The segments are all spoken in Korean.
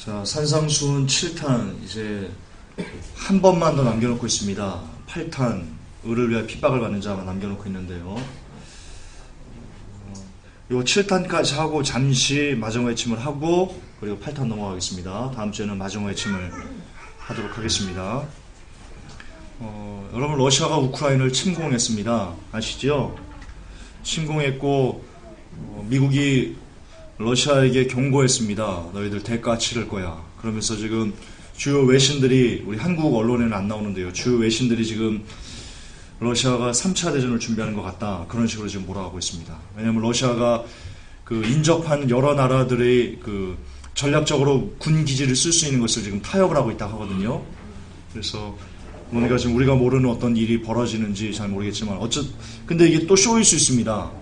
자, 산상수훈 7탄 이제 한 번만 더 남겨놓고 있습니다. 8탄 을을 위하여 핍박을 받는 자만 남겨놓고 있는데요. 요 7탄까지 하고 잠시 마정 외침을 하고 그리고 8탄 넘어가겠습니다. 다음 주에는 마정 외침을 하도록 하겠습니다. 여러분, 러시아가 우크라이나를 침공했습니다. 아시죠? 침공했고 미국이 러시아에게 경고했습니다. 너희들 대가 치를 거야. 그러면서 지금 주요 외신들이, 우리 한국 언론에는 안 나오는데요, 주요 외신들이 지금 러시아가 3차 대전을 준비하는 것 같다, 그런 식으로 지금 몰아가고 있습니다. 왜냐하면 러시아가 그 인접한 여러 나라들의 그 전략적으로 군 기지를 쓸 수 있는 것을 지금 타협을 하고 있다 하거든요. 그래서 뭔가 지금 우리가 모르는 어떤 일이 벌어지는지 잘 모르겠지만 근데 이게 또 쇼일 수 있습니다.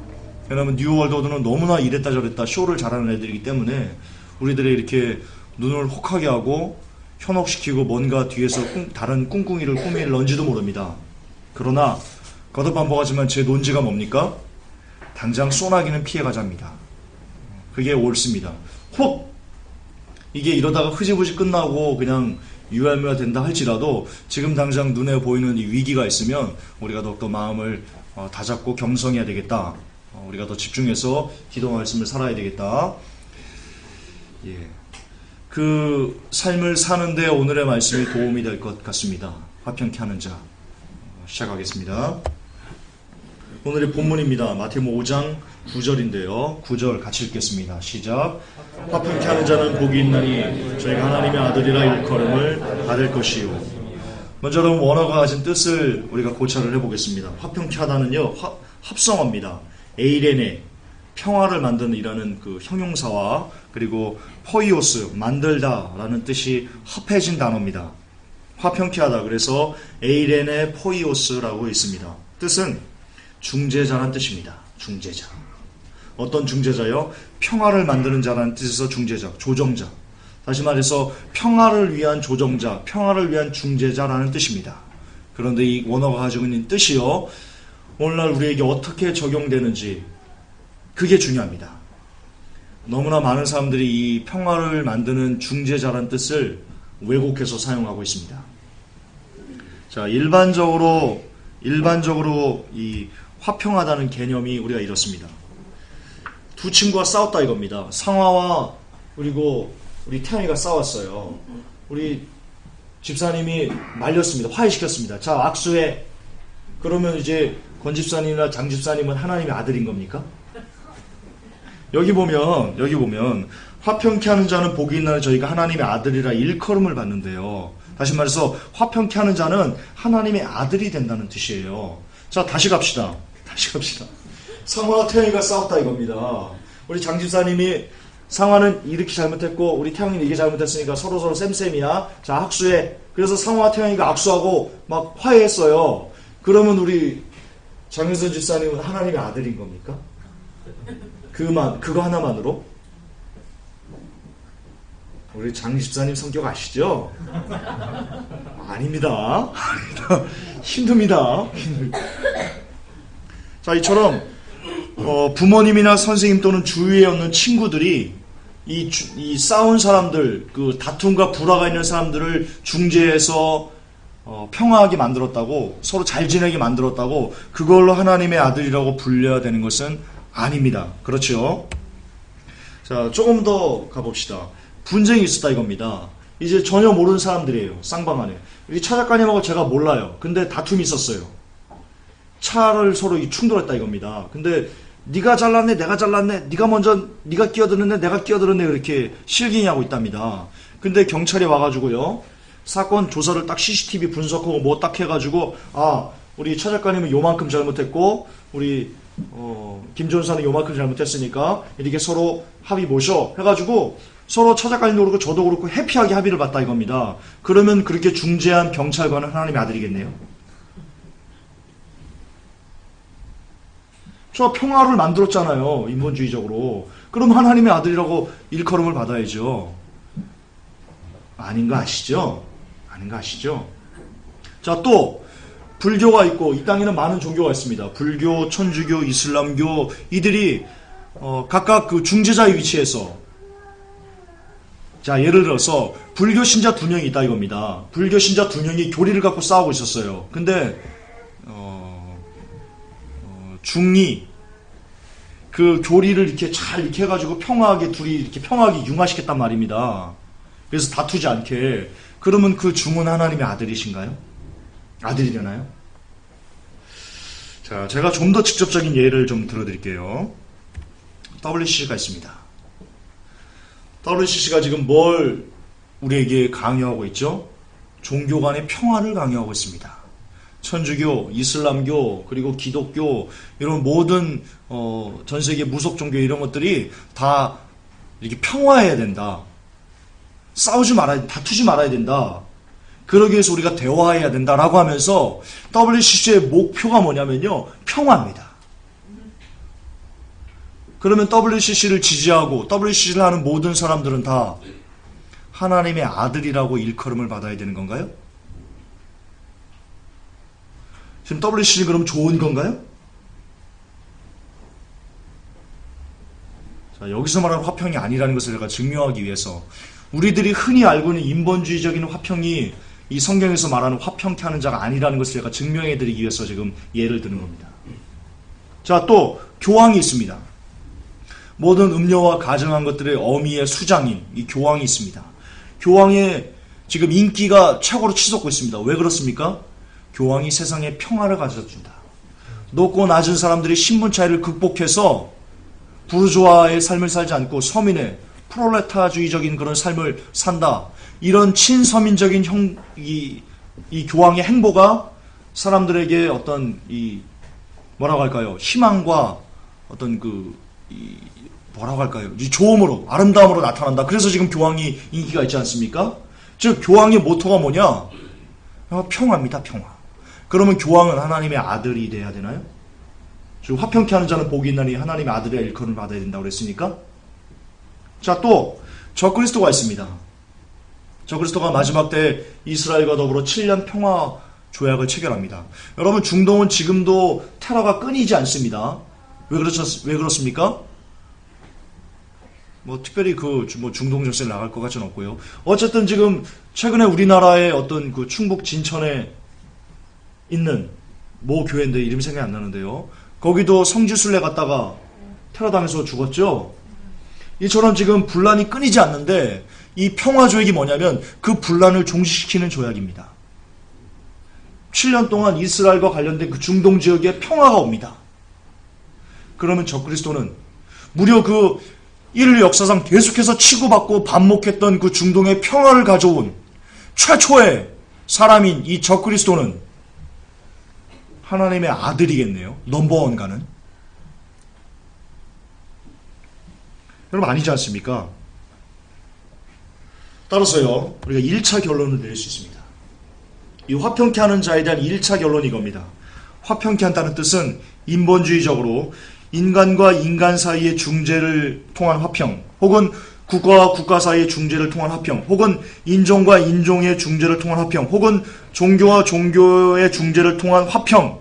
왜냐하면 뉴월드오더는 너무나 이랬다 저랬다 쇼를 잘하는 애들이기 때문에 우리들이 이렇게 눈을 혹하게 하고 현혹시키고 뭔가 뒤에서 다른 꿍꿍이를 꾸밀런지도 모릅니다. 그러나 거듭반복하지만 제 논지가 뭡니까? 당장 소나기는 피해가자입니다. 그게 옳습니다. 혹 이게 이러다가 흐지부지 끝나고 그냥 유야무야 된다 할지라도 지금 당장 눈에 보이는 이 위기가 있으면 우리가 더욱더 마음을 다잡고 경성해야 되겠다. 우리가 더 집중해서 기도 말씀을 살아야 되겠다. 예. 그 삶을 사는데 오늘의 말씀이 도움이 될 것 같습니다. 화평케 하는 자. 시작하겠습니다. 오늘의 본문입니다. 마태복음 5장 9절인데요. 9절 같이 읽겠습니다. 시작. 화평케 하는 자는 복이 있나니 저희가 하나님의 아들이라 일컬음을 받을 것이요. 먼저 여러분, 원어가 가진 뜻을 우리가 고찰을 해보겠습니다. 화평케 하다는요, 합성어입니다. 에이레네, 평화를 만드는 이라는 그 형용사와 그리고 포이오스, 만들다 라는 뜻이 합해진 단어입니다. 화평케 하다, 그래서 에이레네 포이오스라고 있습니다. 뜻은 중재자란 뜻입니다. 중재자. 어떤 중재자요? 평화를 만드는 자라는 뜻에서 중재자, 조정자. 다시 말해서 평화를 위한 조정자, 평화를 위한 중재자라는 뜻입니다. 그런데 이 원어가 가지고 있는 뜻이요, 오늘날 우리에게 어떻게 적용되는지, 그게 중요합니다. 너무나 많은 사람들이 이 평화를 만드는 중재자라는 뜻을 왜곡해서 사용하고 있습니다. 자, 일반적으로 이 화평하다는 개념이 우리가 이렇습니다. 두 친구가 싸웠다 이겁니다. 상화와 그리고 우리 태양이가 싸웠어요. 우리 집사님이 말렸습니다. 화해시켰습니다. 자, 악수해. 그러면 이제 권 집사님이나 장 집사님은 하나님의 아들인 겁니까? 여기 보면 화평케 하는 자는 복이 있나니 저희가 하나님의 아들이라 일컬음을 받는데요. 다시 말해서 화평케 하는 자는 하나님의 아들이 된다는 뜻이에요. 자, 다시 갑시다. 상화와 태영이가 싸웠다 이겁니다. 우리 장 집사님이 상화는 이렇게 잘못했고 우리 태영이는 이게 잘못했으니까 서로 쌤쌤이야. 자, 악수해. 그래서 상화와 태영이가 악수하고 막 화해했어요. 그러면 우리 장윤선 집사님은 하나님의 아들인 겁니까? 그거 하나만으로? 우리 장 집사님 성격 아시죠? 아닙니다. 힘듭니다. 자, 이처럼 부모님이나 선생님 또는 주위에 없는 친구들이 이 싸운 사람들, 그 다툼과 불화가 있는 사람들을 중재해서 평화하게 만들었다고, 서로 잘 지내게 만들었다고 그걸로 하나님의 아들이라고 불려야 되는 것은 아닙니다. 그렇죠? 자, 조금 더 가봅시다. 분쟁이 있었다 이겁니다. 이제 전혀 모르는 사람들이에요. 쌍방 안에. 우리 차 작가님하고 제가 몰라요. 근데 다툼이 있었어요. 차를 서로 충돌했다 이겁니다. 근데 네가 잘났네, 내가 잘났네, 네가 끼어들었네, 내가 끼어들었네, 이렇게 실기냐고 있답니다. 근데 경찰이 와가지고요, 사건 조사를 딱 CCTV 분석하고 뭐 딱 해가지고, 우리 차 작가님은 요만큼 잘못했고 우리 김 전사는 요만큼 잘못했으니까 이렇게 서로 합의 보셔 해가지고 서로 차 작가님도 그렇고 저도 그렇고 해피하게 합의를 봤다 이겁니다. 그러면 그렇게 중재한 경찰관은 하나님의 아들이겠네요. 저 평화를 만들었잖아요, 인본주의적으로. 그럼 하나님의 아들이라고 일컬음을 받아야죠. 아닌 거 아시죠? 자, 또 불교가 있고 이 땅에는 많은 종교가 있습니다. 불교, 천주교, 이슬람교, 이들이 각각 그 중재자의 위치에서 자, 예를 들어서 불교 신자 두 명이 있다 이겁니다. 불교 신자 두 명이 교리를 갖고 싸우고 있었어요. 근데 중리 그 교리를 이렇게 잘 이렇게 해가지고 평화하게 둘이 이렇게 평화하게 융화시켰단 말입니다. 그래서 다투지 않게. 그러면 그 중은 하나님의 아들이신가요? 아들이려나요? 자, 제가 좀 더 직접적인 예를 좀 들어드릴게요. WCC가 있습니다. WCC가 지금 뭘 우리에게 강요하고 있죠? 종교 간의 평화를 강요하고 있습니다. 천주교, 이슬람교, 그리고 기독교 이런 모든 전 세계 무속 종교 이런 것들이 다 이렇게 평화해야 된다. 싸우지 말아야, 다투지 말아야 된다. 그러기 위해서 우리가 대화해야 된다라고 하면서 WCC의 목표가 뭐냐면요, 평화입니다. 그러면 WCC를 지지하고 WCC를 하는 모든 사람들은 다 하나님의 아들이라고 일컬음을 받아야 되는 건가요? 지금 WCC 그럼 좋은 건가요? 자, 여기서 말하는 화평이 아니라는 것을 제가 증명하기 위해서 우리들이 흔히 알고 있는 인본주의적인 화평이 이 성경에서 말하는 화평케 하는 자가 아니라는 것을 제가 증명해드리기 위해서 지금 예를 드는 겁니다. 자, 또 교황이 있습니다. 모든 음료와 가증한 것들의 어미의 수장인 이 교황이 있습니다. 교황의 지금 인기가 최고로 치솟고 있습니다. 왜 그렇습니까? 교황이 세상에 평화를 가져준다. 높고 낮은 사람들이 신분 차이를 극복해서 부르주아의 삶을 살지 않고 서민의 프롤레타주의적인 그런 삶을 산다. 이런 친서민적인 이 교황의 행보가 사람들에게 어떤 뭐라고 할까요? 희망과 어떤 뭐라고 할까요? 이 좋음으로, 아름다움으로 나타난다. 그래서 지금 교황이 인기가 있지 않습니까? 즉, 교황의 모토가 뭐냐? 평화입니다, 평화. 그러면 교황은 하나님의 아들이 돼야 되나요? 지금 화평케 하는 자는 복이 있나니 하나님의 아들의 일컬음을 받아야 된다고 그랬으니까? 자, 또 적그리스도가 있습니다. 적그리스도가 마지막 때 이스라엘과 더불어 7년 평화 조약을 체결합니다. 여러분, 중동은 지금도 테러가 끊이지 않습니다. 왜 그렇습니까? 뭐 특별히 중동 정세를 나갈 것 같지는 없고요. 어쨌든 지금 최근에 우리나라의 어떤 그 충북 진천에 있는 모 교회인데 이름이 생각이 안 나는데요. 거기도 성지순례 갔다가 테러당해서 죽었죠. 이처럼 지금 분란이 끊이지 않는데 이 평화조약이 뭐냐면 그 분란을 종식시키는 조약입니다. 7년 동안 이스라엘과 관련된 그 중동 지역에 평화가 옵니다. 그러면 적그리스도는 무려 그 인류 역사상 계속해서 치고받고 반목했던 그 중동의 평화를 가져온 최초의 사람인 이 적그리스도는 하나님의 아들이겠네요. 넘버원가는. 여러분, 아니지 않습니까? 따라서요, 우리가 1차 결론을 내릴 수 있습니다. 이 화평케 하는 자에 대한 1차 결론이 이겁니다. 화평케 한다는 뜻은 인본주의적으로 인간과 인간 사이의 중재를 통한 화평, 혹은 국가와 국가 사이의 중재를 통한 화평, 혹은 인종과 인종의 중재를 통한 화평, 혹은 종교와 종교의 중재를 통한 화평,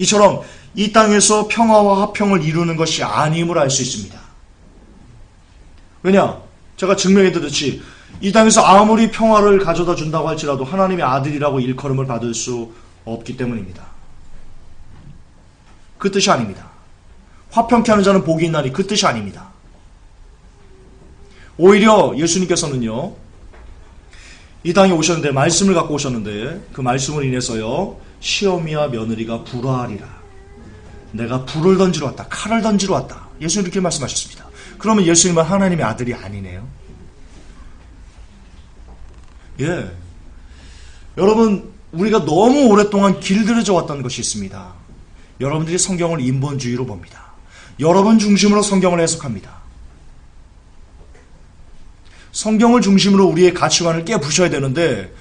이처럼 이 땅에서 평화와 화평을 이루는 것이 아님을 알 수 있습니다. 왜냐? 제가 증명해드렸듯이 이 땅에서 아무리 평화를 가져다 준다고 할지라도 하나님의 아들이라고 일컬음을 받을 수 없기 때문입니다. 그 뜻이 아닙니다. 화평케 하는 자는 복이 있나니 그 뜻이 아닙니다. 오히려 예수님께서는요, 이 땅에 오셨는데 말씀을 갖고 오셨는데 그 말씀을 인해서요, 시어미와 며느리가 불화하리라. 내가 불을 던지러 왔다. 칼을 던지러 왔다. 예수님 이렇게 말씀하셨습니다. 그러면 예수님은 하나님의 아들이 아니네요. 예. 여러분, 우리가 너무 오랫동안 길들여져 왔던 것이 있습니다. 여러분들이 성경을 인본주의로 봅니다. 여러분 중심으로 성경을 해석합니다. 성경을 중심으로 우리의 가치관을 깨부셔야 되는데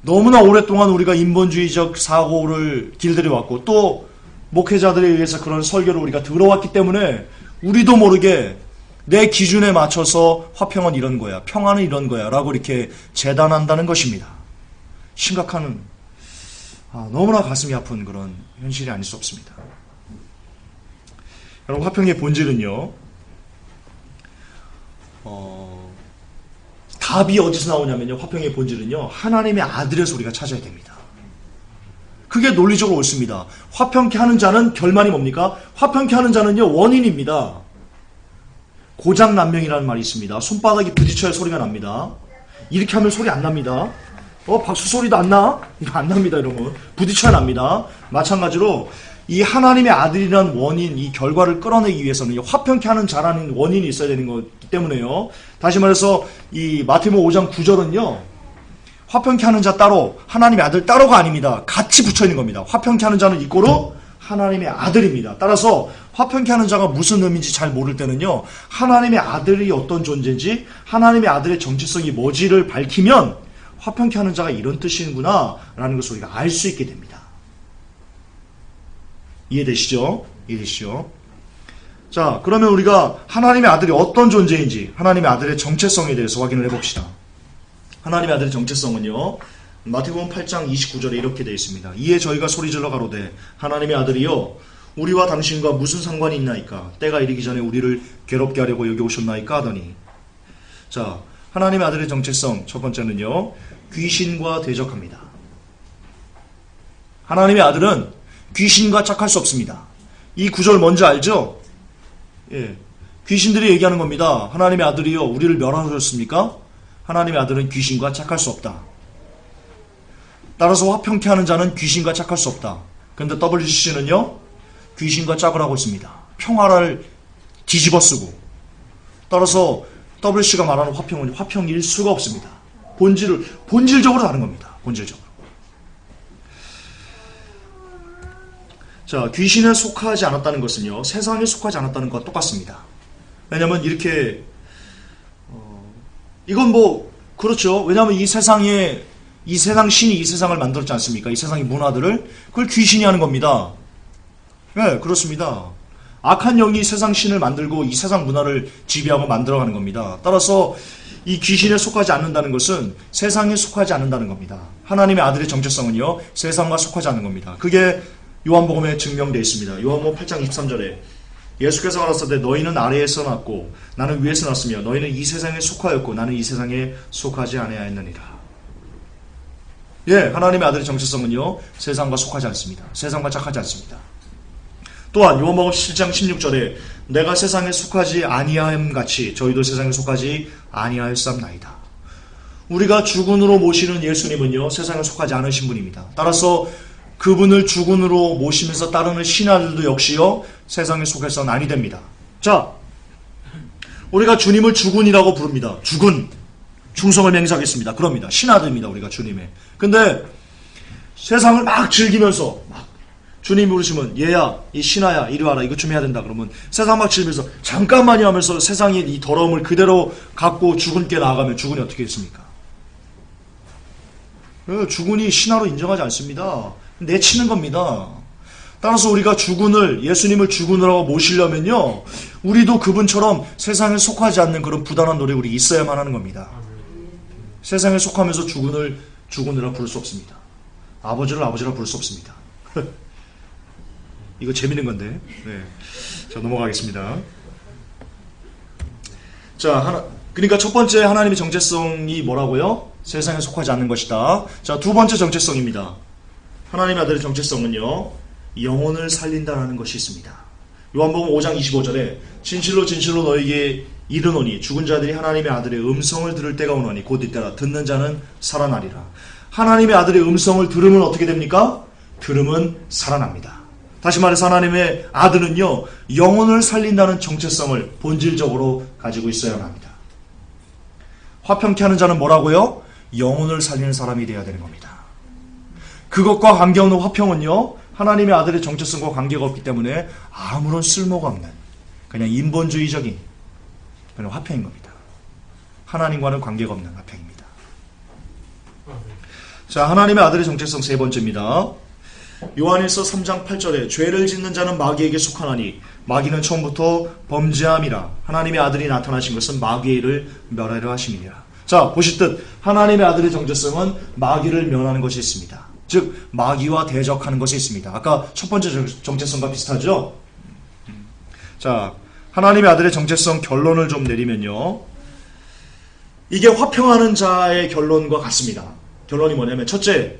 너무나 오랫동안 우리가 인본주의적 사고를 길들여왔고 또 목회자들에 의해서 그런 설교를 우리가 들어왔기 때문에 우리도 모르게 내 기준에 맞춰서 화평은 이런 거야, 평화는 이런 거야 라고 이렇게 재단한다는 것입니다. 심각한, 너무나 가슴이 아픈 그런 현실이 아닐 수 없습니다. 여러분, 화평의 본질은요, 답이 어디서 나오냐면요. 화평의 본질은요. 하나님의 아들의 소리가 찾아야 됩니다. 그게 논리적으로 옳습니다. 화평케 하는 자는 결말이 뭡니까? 화평케 하는 자는요. 원인입니다. 고장난명이라는 말이 있습니다. 손바닥이 부딪혀야 소리가 납니다. 이렇게 하면 소리 안 납니다. 박수 소리도 안 나? 이거 안 납니다, 여러분. 부딪혀야 납니다. 마찬가지로 이 하나님의 아들이라는 원인, 이 결과를 끌어내기 위해서는 화평케 하는 자라는 원인이 있어야 되는 거기 때문에요. 다시 말해서 이 마태복음 5장 9절은요. 화평케 하는 자 따로, 하나님의 아들 따로가 아닙니다. 같이 붙여 있는 겁니다. 화평케 하는 자는 이꼬로 하나님의 아들입니다. 따라서 화평케 하는 자가 무슨 의미인지 잘 모를 때는요. 하나님의 아들이 어떤 존재인지, 하나님의 아들의 정체성이 뭐지를 밝히면 화평케 하는 자가 이런 뜻이구나 라는 것을 우리가 알 수 있게 됩니다. 이해되시죠? 이해되시죠? 자, 그러면 우리가 하나님의 아들이 어떤 존재인지, 하나님의 아들의 정체성에 대해서 확인을 해봅시다. 하나님의 아들의 정체성은요. 마태복음 8장 29절에 이렇게 되어 있습니다. 이에 저희가 소리질러 가로되 하나님의 아들이여 우리와 당신과 무슨 상관이 있나이까? 때가 이르기 전에 우리를 괴롭게 하려고 여기 오셨나이까? 하더니, 자, 하나님의 아들의 정체성 첫 번째는요. 귀신과 대적합니다. 하나님의 아들은 귀신과 짝할 수 없습니다. 이 구절 뭔지 알죠? 예. 귀신들이 얘기하는 겁니다. 하나님의 아들이요 우리를 멸하셨습니까? 하나님의 아들은 귀신과 짝할 수 없다. 따라서 화평케 하는 자는 귀신과 짝할 수 없다. 그런데 WCC는요 귀신과 짝을 하고 있습니다. 평화를 뒤집어 쓰고. 따라서 WCC가 말하는 화평은 화평일 수가 없습니다. 본질적으로 다른 겁니다. 본질적으로. 자, 귀신에 속하지 않았다는 것은요 세상에 속하지 않았다는 것과 똑같습니다. 왜냐하면 이렇게 이건 그렇죠. 왜냐하면 이 세상 신이 이 세상을 만들었지 않습니까? 이 세상의 문화들을 그걸 귀신이 하는 겁니다. 네, 그렇습니다. 악한 영이 세상 신을 만들고 이 세상 문화를 지배하고 만들어가는 겁니다. 따라서 이 귀신에 속하지 않는다는 것은 세상에 속하지 않는다는 겁니다. 하나님의 아들의 정체성은요 세상과 속하지 않는 겁니다. 그게 요한복음에 증명되어 있습니다. 요한복음 8장 23절에 예수께서 가라사대 너희는 아래에서 났고 나는 위에서 났으며 너희는 이 세상에 속하였고 나는 이 세상에 속하지 아니하였느니라. 예, 하나님의 아들의 정체성은요 세상과 속하지 않습니다. 세상과 짝하지 않습니다. 또한 요한복음 7장 16절에 내가 세상에 속하지 아니하였음 같이 저희도 세상에 속하지 아니하였사옵나이다. 우리가 주군으로 모시는 예수님은요 세상에 속하지 않으신 분입니다. 따라서 그분을 주군으로 모시면서 따르는 신하들도 역시요 세상에 속해서는 아니 됩니다. 자, 우리가 주님을 주군이라고 부릅니다. 주군, 충성을 맹세하겠습니다. 그럽니다. 신하들입니다. 우리가 주님의. 근데 세상을 막 즐기면서 주님이 부르시면 얘야, 이 신하야, 이리 와라, 이것 좀 해야 된다. 그러면 세상 막 즐기면서 잠깐만요 하면서 세상의 이 더러움을 그대로 갖고 주군께 나아가면 주군이 어떻게 했습니까? 주군이 신하로 인정하지 않습니다. 내치는 겁니다. 따라서 우리가 예수님을 주군으로 모시려면요 우리도 그분처럼 세상에 속하지 않는 그런 부단한 노력이 우리 있어야만 하는 겁니다. 세상에 속하면서 주군이라 부를 수 없습니다. 아버지를 아버지라 부를 수 없습니다. 이거 재밌는 건데. 네. 자, 넘어가겠습니다. 자, 그러니까 첫 번째 하나님의 정체성이 뭐라고요? 세상에 속하지 않는 것이다. 자, 두 번째 정체성입니다. 하나님의 아들의 정체성은요 영혼을 살린다라는 것이 있습니다. 요한복음 5장 25절에 진실로 진실로 너에게 이르노니 죽은 자들이 하나님의 아들의 음성을 들을 때가 오노니 곧 이때라 듣는 자는 살아나리라. 하나님의 아들의 음성을 들으면 어떻게 됩니까? 들으면 살아납니다. 다시 말해서 하나님의 아들은요 영혼을 살린다는 정체성을 본질적으로 가지고 있어야 합니다. 화평케 하는 자는 뭐라고요? 영혼을 살리는 사람이 되어야 되는 겁니다. 그것과 관계없는 화평은요 하나님의 아들의 정체성과 관계가 없기 때문에 아무런 쓸모가 없는 그냥 인본주의적인 그런 화평인 겁니다. 하나님과는 관계가 없는 화평입니다. 자, 하나님의 아들의 정체성 세 번째입니다. 요한일서 3장 8절에 죄를 짓는 자는 마귀에게 속하나니 마귀는 처음부터 범죄함이라. 하나님의 아들이 나타나신 것은 마귀의 일을 멸하려 하심이니라. 자, 보시듯 하나님의 아들의 정체성은 마귀를 멸하는 것이 있습니다. 즉 마귀와 대적하는 것이 있습니다. 아까 첫 번째 정체성과 비슷하죠? 자, 하나님의 아들의 정체성 결론을 좀 내리면요 이게 화평하는 자의 결론과 같습니다. 결론이 뭐냐면 첫째,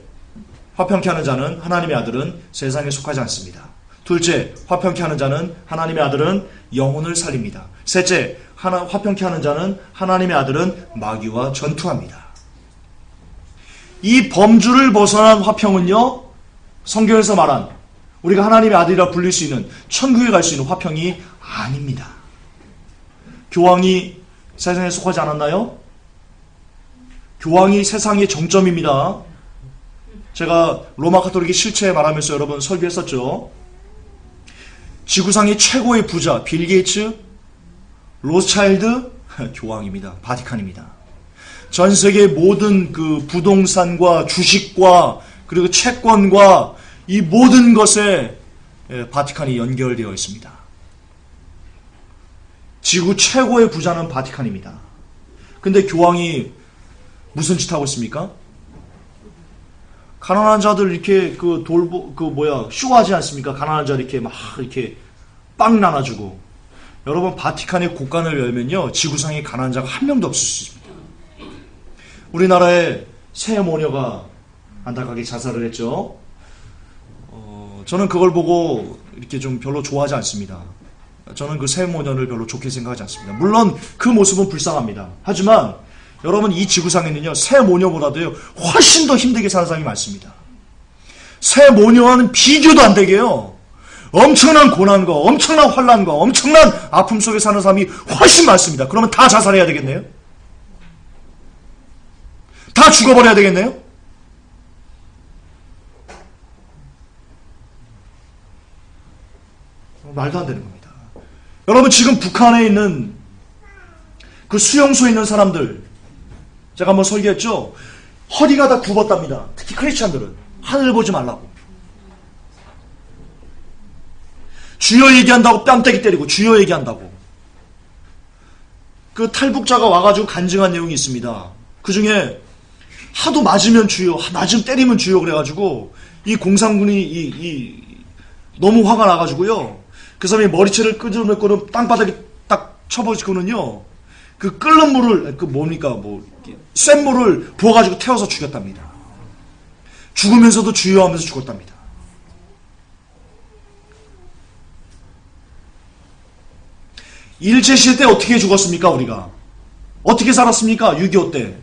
화평케 하는 자는 하나님의 아들은 세상에 속하지 않습니다. 둘째, 화평케 하는 자는 하나님의 아들은 영혼을 살립니다. 셋째, 화평케 하는 자는 하나님의 아들은 마귀와 전투합니다. 이 범주를 벗어난 화평은요, 성경에서 말한 우리가 하나님의 아들이라 불릴 수 있는 천국에 갈 수 있는 화평이 아닙니다. 교황이 세상에 속하지 않았나요? 교황이 세상의 정점입니다. 제가 로마 가톨릭의 실체 말하면서 여러분 설교했었죠. 지구상의 최고의 부자 빌 게이츠, 로스차일드, 교황입니다. 바티칸입니다. 전 세계 모든 그 부동산과 주식과 그리고 채권과 이 모든 것에 바티칸이 연결되어 있습니다. 지구 최고의 부자는 바티칸입니다. 근데 교황이 무슨 짓 하고 있습니까? 가난한 자들 이렇게 쇼하지 않습니까? 가난한 자들 이렇게 막 이렇게 빵 나눠주고. 여러분, 바티칸의 곳간을 열면요, 지구상에 가난한 자가 한 명도 없을 수 있습니다. 우리나라의 새 모녀가 안타깝게 자살을 했죠. 저는 그걸 보고 이렇게 좀 별로 좋아하지 않습니다. 저는 그 새 모녀를 별로 좋게 생각하지 않습니다. 물론 그 모습은 불쌍합니다. 하지만 여러분, 이 지구상에는요, 새 모녀보다도요 훨씬 더 힘들게 사는 사람이 많습니다. 새 모녀와는 비교도 안 되게요, 엄청난 고난과 엄청난 환난과 엄청난 아픔 속에 사는 사람이 훨씬 많습니다. 그러면 다 자살해야 되겠네요? 다 죽어버려야 되겠네요? 말도 안 되는 겁니다. 여러분, 지금 북한에 있는 그 수용소에 있는 사람들, 제가 한번 설교했죠? 허리가 다 굽었답니다. 특히 크리스찬들은 하늘 보지 말라고. 주여 얘기한다고 뺨때기 때리고, 주여 얘기한다고. 그 탈북자가 와가지고 간증한 내용이 있습니다. 그 중에 하도 맞으면 주여, 맞으면 때리면 주여 그래가지고 이 공산군이 너무 화가 나가지고요, 그 사람이 머리채를 끄집어내고는 땅바닥에 딱 쳐버리고는요, 그 끓는 물을, 센 물을 부어가지고 태워서 죽였답니다. 죽으면서도 주여 하면서 죽었답니다. 일제시대 때 어떻게 죽었습니까, 우리가? 어떻게 살았습니까, 6.25 때?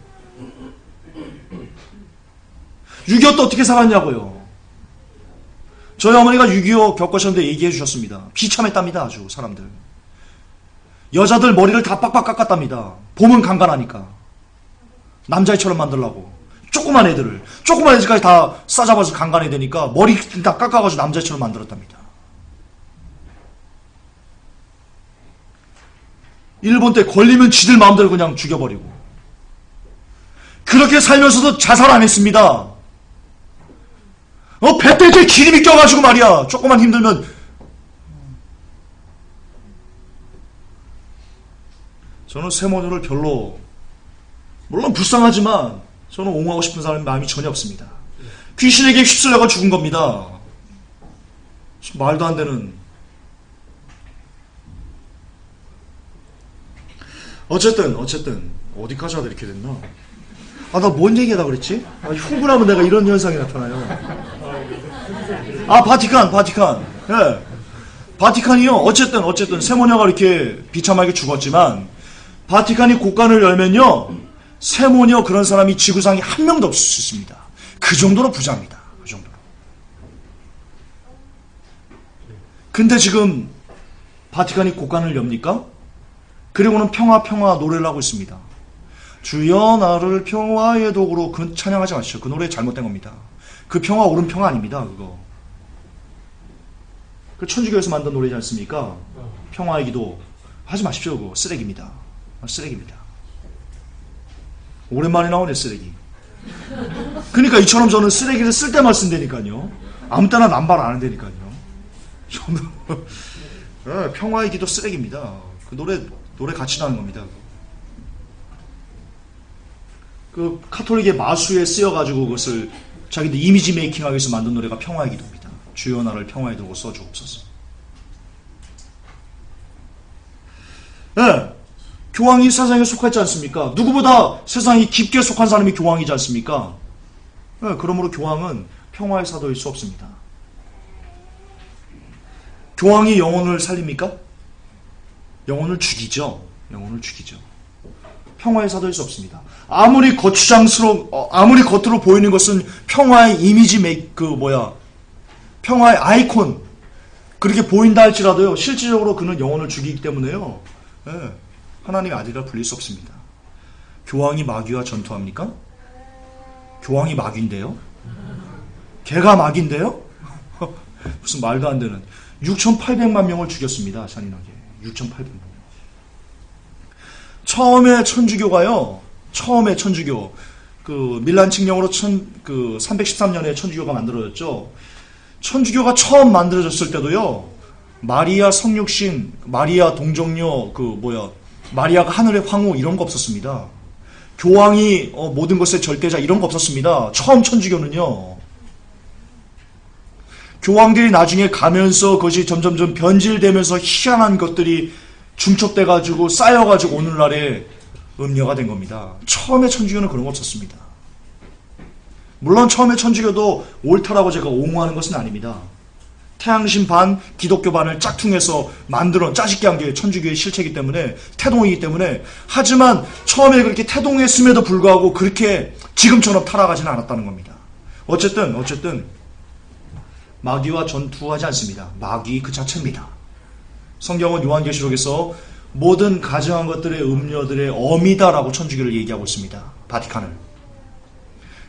6.25 때 어떻게 살았냐고요? 저희 어머니가 6.25 겪으셨는데 얘기해 주셨습니다. 비참했답니다, 아주, 사람들. 여자들 머리를 다 빡빡 깎았답니다. 봄은 간간하니까. 남자애처럼 만들려고. 조그만 애들까지 다 싸잡아서 간간해야 되니까 머리 다 깎아가지고 남자애처럼 만들었답니다. 일본 때 걸리면 지들 마음대로 그냥 죽여버리고. 그렇게 살면서도 자살 안 했습니다. 배때기에 기름이 껴가지고 말이야, 조금만 힘들면. 저는 세모녀를 별로, 물론 불쌍하지만 저는 옹호하고 싶은 사람의 마음이 전혀 없습니다. 귀신에게 휩쓸려가 죽은 겁니다. 말도 안 되는. 어쨌든 어디까지 하다 이렇게 됐나? 나 뭔 얘기하다 그랬지? 흥분하면 내가 이런 현상이 나타나요. 바티칸. 예. 바티칸이요. 어쨌든 세모녀가 이렇게 비참하게 죽었지만, 바티칸이 곳간을 열면요, 세모녀 그런 사람이 지구상에 한 명도 없을 수 있습니다. 그 정도로 부자입니다. 그 정도로. 근데 지금 바티칸이 곳간을 엽니까? 그리고는 평화 노래를 하고 있습니다. 주여 나를 평화의 도구로, 그 찬양하지 마시죠. 그 노래 잘못된 겁니다. 그 평화 옳은 평화 아닙니다, 그거. 그 천주교에서 만든 노래지 않습니까? 평화의 기도 하지 마십시오. 그거 쓰레기입니다. 쓰레기입니다. 오랜만에 나오네, 쓰레기. 그러니까 이처럼 저는 쓰레기를 쓸 때만 쓴다니까요. 아무 때나 남발 안 한다니까요. 저는 평화의 기도 쓰레기입니다. 그 노래 같이 나는 겁니다. 그 카톨릭의 마수에 쓰여가지고 그것을 자기들 이미지 메이킹하기 위해서 만든 노래가 평화의 기도입니다. 주여 나를 평화의 도구 써주옵소서. 네. 교황이 세상에 속하지 않습니까? 누구보다 세상이 깊게 속한 사람이 교황이지 않습니까? 네, 그러므로 교황은 평화의 사도일 수 없습니다. 교황이 영혼을 살립니까? 영혼을 죽이죠. 영혼을 죽이죠. 평화의 사도일 수 없습니다. 아무리 아무리 겉으로 보이는 것은 평화의 이미지 평화의 아이콘 그렇게 보인다 할지라도요, 실질적으로 그는 영혼을 죽이기 때문에요. 네, 하나님의 아들이라 불릴 수 없습니다. 교황이 마귀와 전투합니까? 교황이 마귀인데요? 걔가 마귀인데요? 무슨 말도 안 되는 6,800만 명을 죽였습니다. 잔인하게 6,800만 명. 처음에 천주교 그 밀란 칙령으로 313년에 천주교가 만들어졌죠. 천주교가 처음 만들어졌을 때도요, 마리아 성육신, 마리아 동정녀, 마리아가 하늘의 황후 이런 거 없었습니다. 교황이 모든 것의 절대자 이런 거 없었습니다. 처음 천주교는요. 교황들이 나중에 가면서 그것이 점점점 변질되면서 희한한 것들이 중첩돼가지고 쌓여가지고 오늘날의 음녀가 된 겁니다. 처음에 천주교는 그런 거 없었습니다. 물론 처음에 천주교도 옳다라고 제가 옹호하는 것은 아닙니다. 태양신 반, 기독교 반을 짝퉁해서 만들어 짜집게 한 게 천주교의 실체이기 때문에, 태동이기 때문에, 하지만 처음에 그렇게 태동했음에도 불구하고 그렇게 지금처럼 타락하지는 않았다는 겁니다. 어쨌든 마귀와 전투하지 않습니다. 마귀 그 자체입니다. 성경은 요한계시록에서 모든 가증한 것들의 음녀들의 어미다라고 천주교를 얘기하고 있습니다. 바티칸을.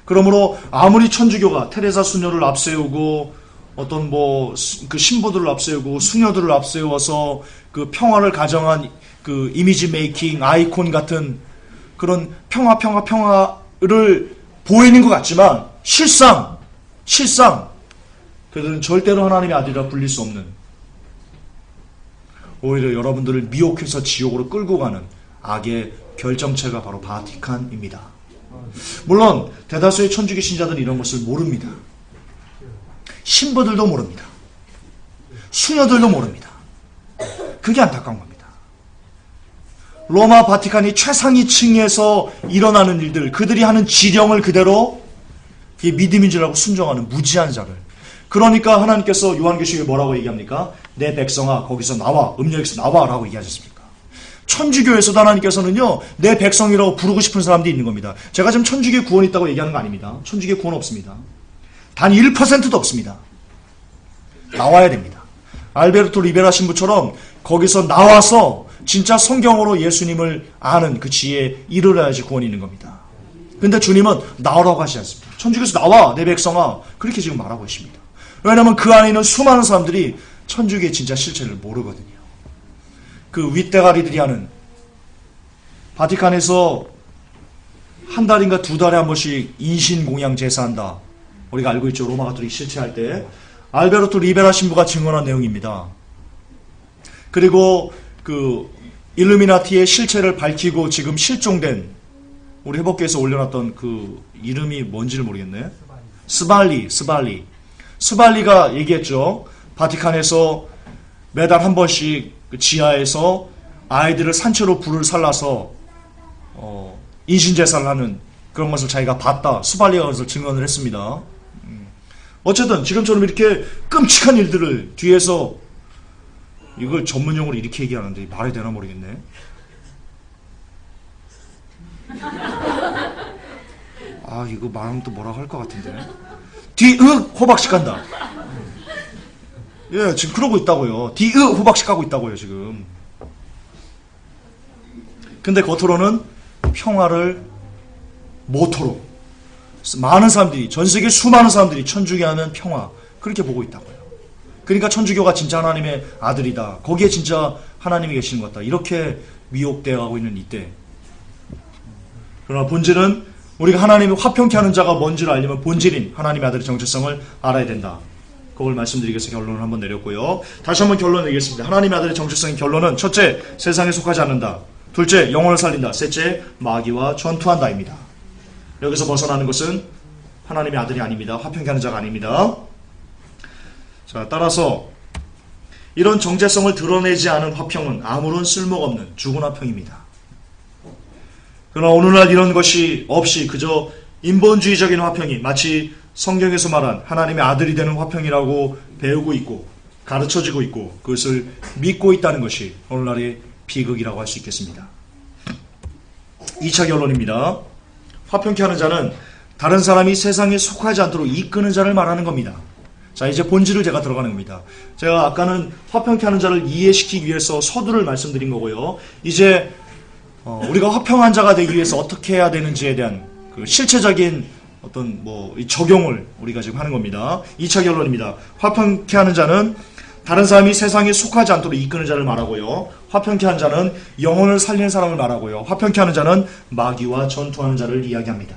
그러므로 아무리 천주교가 테레사 수녀를 앞세우고 어떤 그 신부들을 앞세우고 수녀들을 앞세워서 그 평화를 가정한 그 이미지 메이킹 아이콘 같은 그런 평화를 보이는 것 같지만 실상 그들은 절대로 하나님의 아들이라 불릴 수 없는, 오히려 여러분들을 미혹해서 지옥으로 끌고 가는 악의 결정체가 바로 바티칸입니다. 물론 대다수의 천주교 신자들은 이런 것을 모릅니다. 신부들도 모릅니다. 수녀들도 모릅니다. 그게 안타까운 겁니다. 로마 바티칸이 최상위층에서 일어나는 일들, 그들이 하는 지령을 그대로 믿음인 줄 알고 순종하는 무지한 자를, 그러니까 하나님께서 요한계시록에 뭐라고 얘기합니까? 내 백성아 거기서 나와, 음녀에서 나와 라고 얘기하셨습니까? 천주교에서도 하나님께서는요, 내 백성이라고 부르고 싶은 사람들이 있는 겁니다. 제가 지금 천주교 구원이 있다고 얘기하는 거 아닙니다. 천주교 구원 없습니다. 단 1%도 없습니다. 나와야 됩니다. 알베르토 리베라 신부처럼 거기서 나와서 진짜 성경으로 예수님을 아는 그 지혜에 이르러야지 구원이 있는 겁니다. 근데 주님은 나오라고 하시지 않습니다. 천주교에서 나와 내 백성아 그렇게 지금 말하고 계십니다. 왜냐하면 그 안에 있는 수많은 사람들이 천주교의 진짜 실체를 모르거든요. 그 윗대가리들이 하는, 바티칸에서 한 달인가 두 달에 한 번씩 인신공양 제사한다. 우리가 알고 있죠. 로마 가톨릭 실체할 때 알베르토 리베라 신부가 증언한 내용입니다. 그리고 그 일루미나티의 실체를 밝히고 지금 실종된, 우리 회복교에서 올려놨던 그 이름이 뭔지를 모르겠네. 스발리가 얘기했죠. 바티칸에서 매달 한 번씩 그 지하에서 아이들을 산채로 불을 살라서 인신제사를 하는 그런 것을 자기가 봤다. 스발리가 그것을 증언을 했습니다. 어쨌든 지금처럼 이렇게 끔찍한 일들을 뒤에서, 이걸 전문용어로 이렇게 얘기하는데 말이 되나 모르겠네. 이거 말하면 또 뭐라고 할 것 같은데. 뒤윽 호박씩 간다. 예, 지금 그러고 있다고요. 뒤윽 호박씩 가고 있다고요, 지금. 근데 겉으로는 평화를 모토로 많은 사람들이, 전 세계 수많은 사람들이 천주교 하면 평화, 그렇게 보고 있다고요. 그러니까 천주교가 진짜 하나님의 아들이다, 거기에 진짜 하나님이 계시는 것 같다, 이렇게 미혹되어 있는 이때. 그러나 본질은, 우리가 하나님을 화평케 하는 자가 뭔지를 알려면 본질인 하나님의 아들의 정체성을 알아야 된다. 그걸 말씀드리기 위해서 결론을 한번 내렸고요. 다시 한번 결론 내겠습니다. 하나님의 아들의 정체성의 결론은, 첫째, 세상에 속하지 않는다. 둘째, 영혼을 살린다. 셋째, 마귀와 전투한다입니다. 여기서 벗어나는 것은 하나님의 아들이 아닙니다. 화평케 하는 자가 아닙니다. 자, 따라서 이런 정체성을 드러내지 않은 화평은 아무런 쓸모가 없는 죽은 화평입니다. 그러나 오늘날 이런 것이 없이 그저 인본주의적인 화평이 마치 성경에서 말한 하나님의 아들이 되는 화평이라고 배우고 있고 가르쳐지고 있고 그것을 믿고 있다는 것이 오늘날의 비극이라고 할 수 있겠습니다. 2차 결론입니다. 화평케 하는 자는 다른 사람이 세상에 속하지 않도록 이끄는 자를 말하는 겁니다. 자, 이제 본질을 제가 들어가는 겁니다. 제가 아까는 화평케 하는 자를 이해시키기 위해서 서두를 말씀드린 거고요. 이제 우리가 화평한 자가 되기 위해서 어떻게 해야 되는지에 대한 그 실체적인 어떤 이 적용을 우리가 지금 하는 겁니다. 2차 결론입니다. 화평케 하는 자는 다른 사람이 세상에 속하지 않도록 이끄는 자를 말하고요. 화평케 하는 자는 영혼을 살리는 사람을 말하고요. 화평케 하는 자는 마귀와 전투하는 자를 이야기합니다.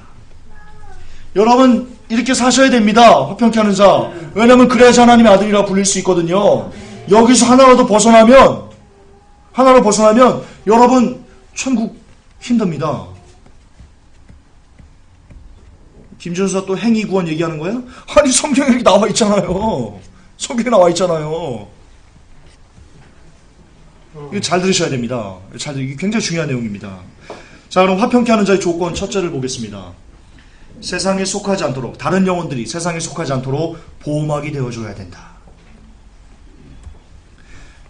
여러분 이렇게 사셔야 됩니다. 화평케 하는 자. 왜냐하면 그래야지 하나님의 아들이라 불릴 수 있거든요. 여기서 하나로 벗어나면 여러분 천국 힘듭니다. 김준수가 또 행위구원 얘기하는 거야? 아니 성경에 이렇게 나와 있잖아요. 성경에 나와 있잖아요. 이거 잘 들으셔야 됩니다. 이게 굉장히 중요한 내용입니다. 자, 그럼 화평케 하는 자의 조건 첫째를 보겠습니다. 세상에 속하지 않도록, 다른 영혼들이 세상에 속하지 않도록 보호막이 되어줘야 된다.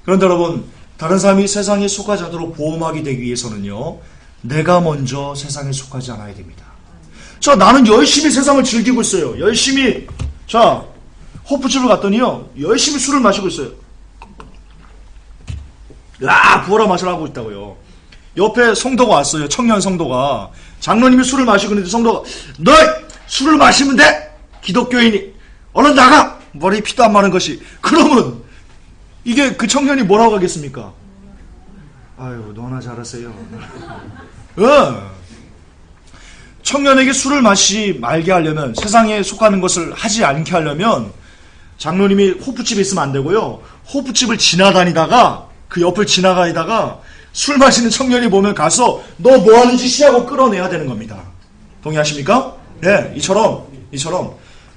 그런데 여러분, 다른 사람이 세상에 속하지 않도록 보호막이 되기 위해서는요, 내가 먼저 세상에 속하지 않아야 됩니다. 자, 나는 열심히 세상을 즐기고 있어요. 열심히, 자, 호프집을 갔더니요, 열심히 술을 마시고 있어요. 부어라 마시라 하고 있다고요. 옆에 성도가 왔어요. 청년 성도가. 장로님이 술을 마시고 있는데 성도가, 너 술을 마시면 돼! 기독교인이. 얼른 나가! 머리에 피도 안 마는 것이. 그러면, 이게 그 청년이 뭐라고 하겠습니까? 아유, 너나 잘하세요. 청년에게 술을 마시지 말게 하려면, 세상에 속하는 것을 하지 않게 하려면, 장로님이 호프집에 있으면 안 되고요. 호프집을 지나다니다가, 그 옆을 지나가다가, 술 마시는 청년이 보면 가서, 너 뭐 하는 짓이냐고 끌어내야 되는 겁니다. 동의하십니까? 네, 이처럼,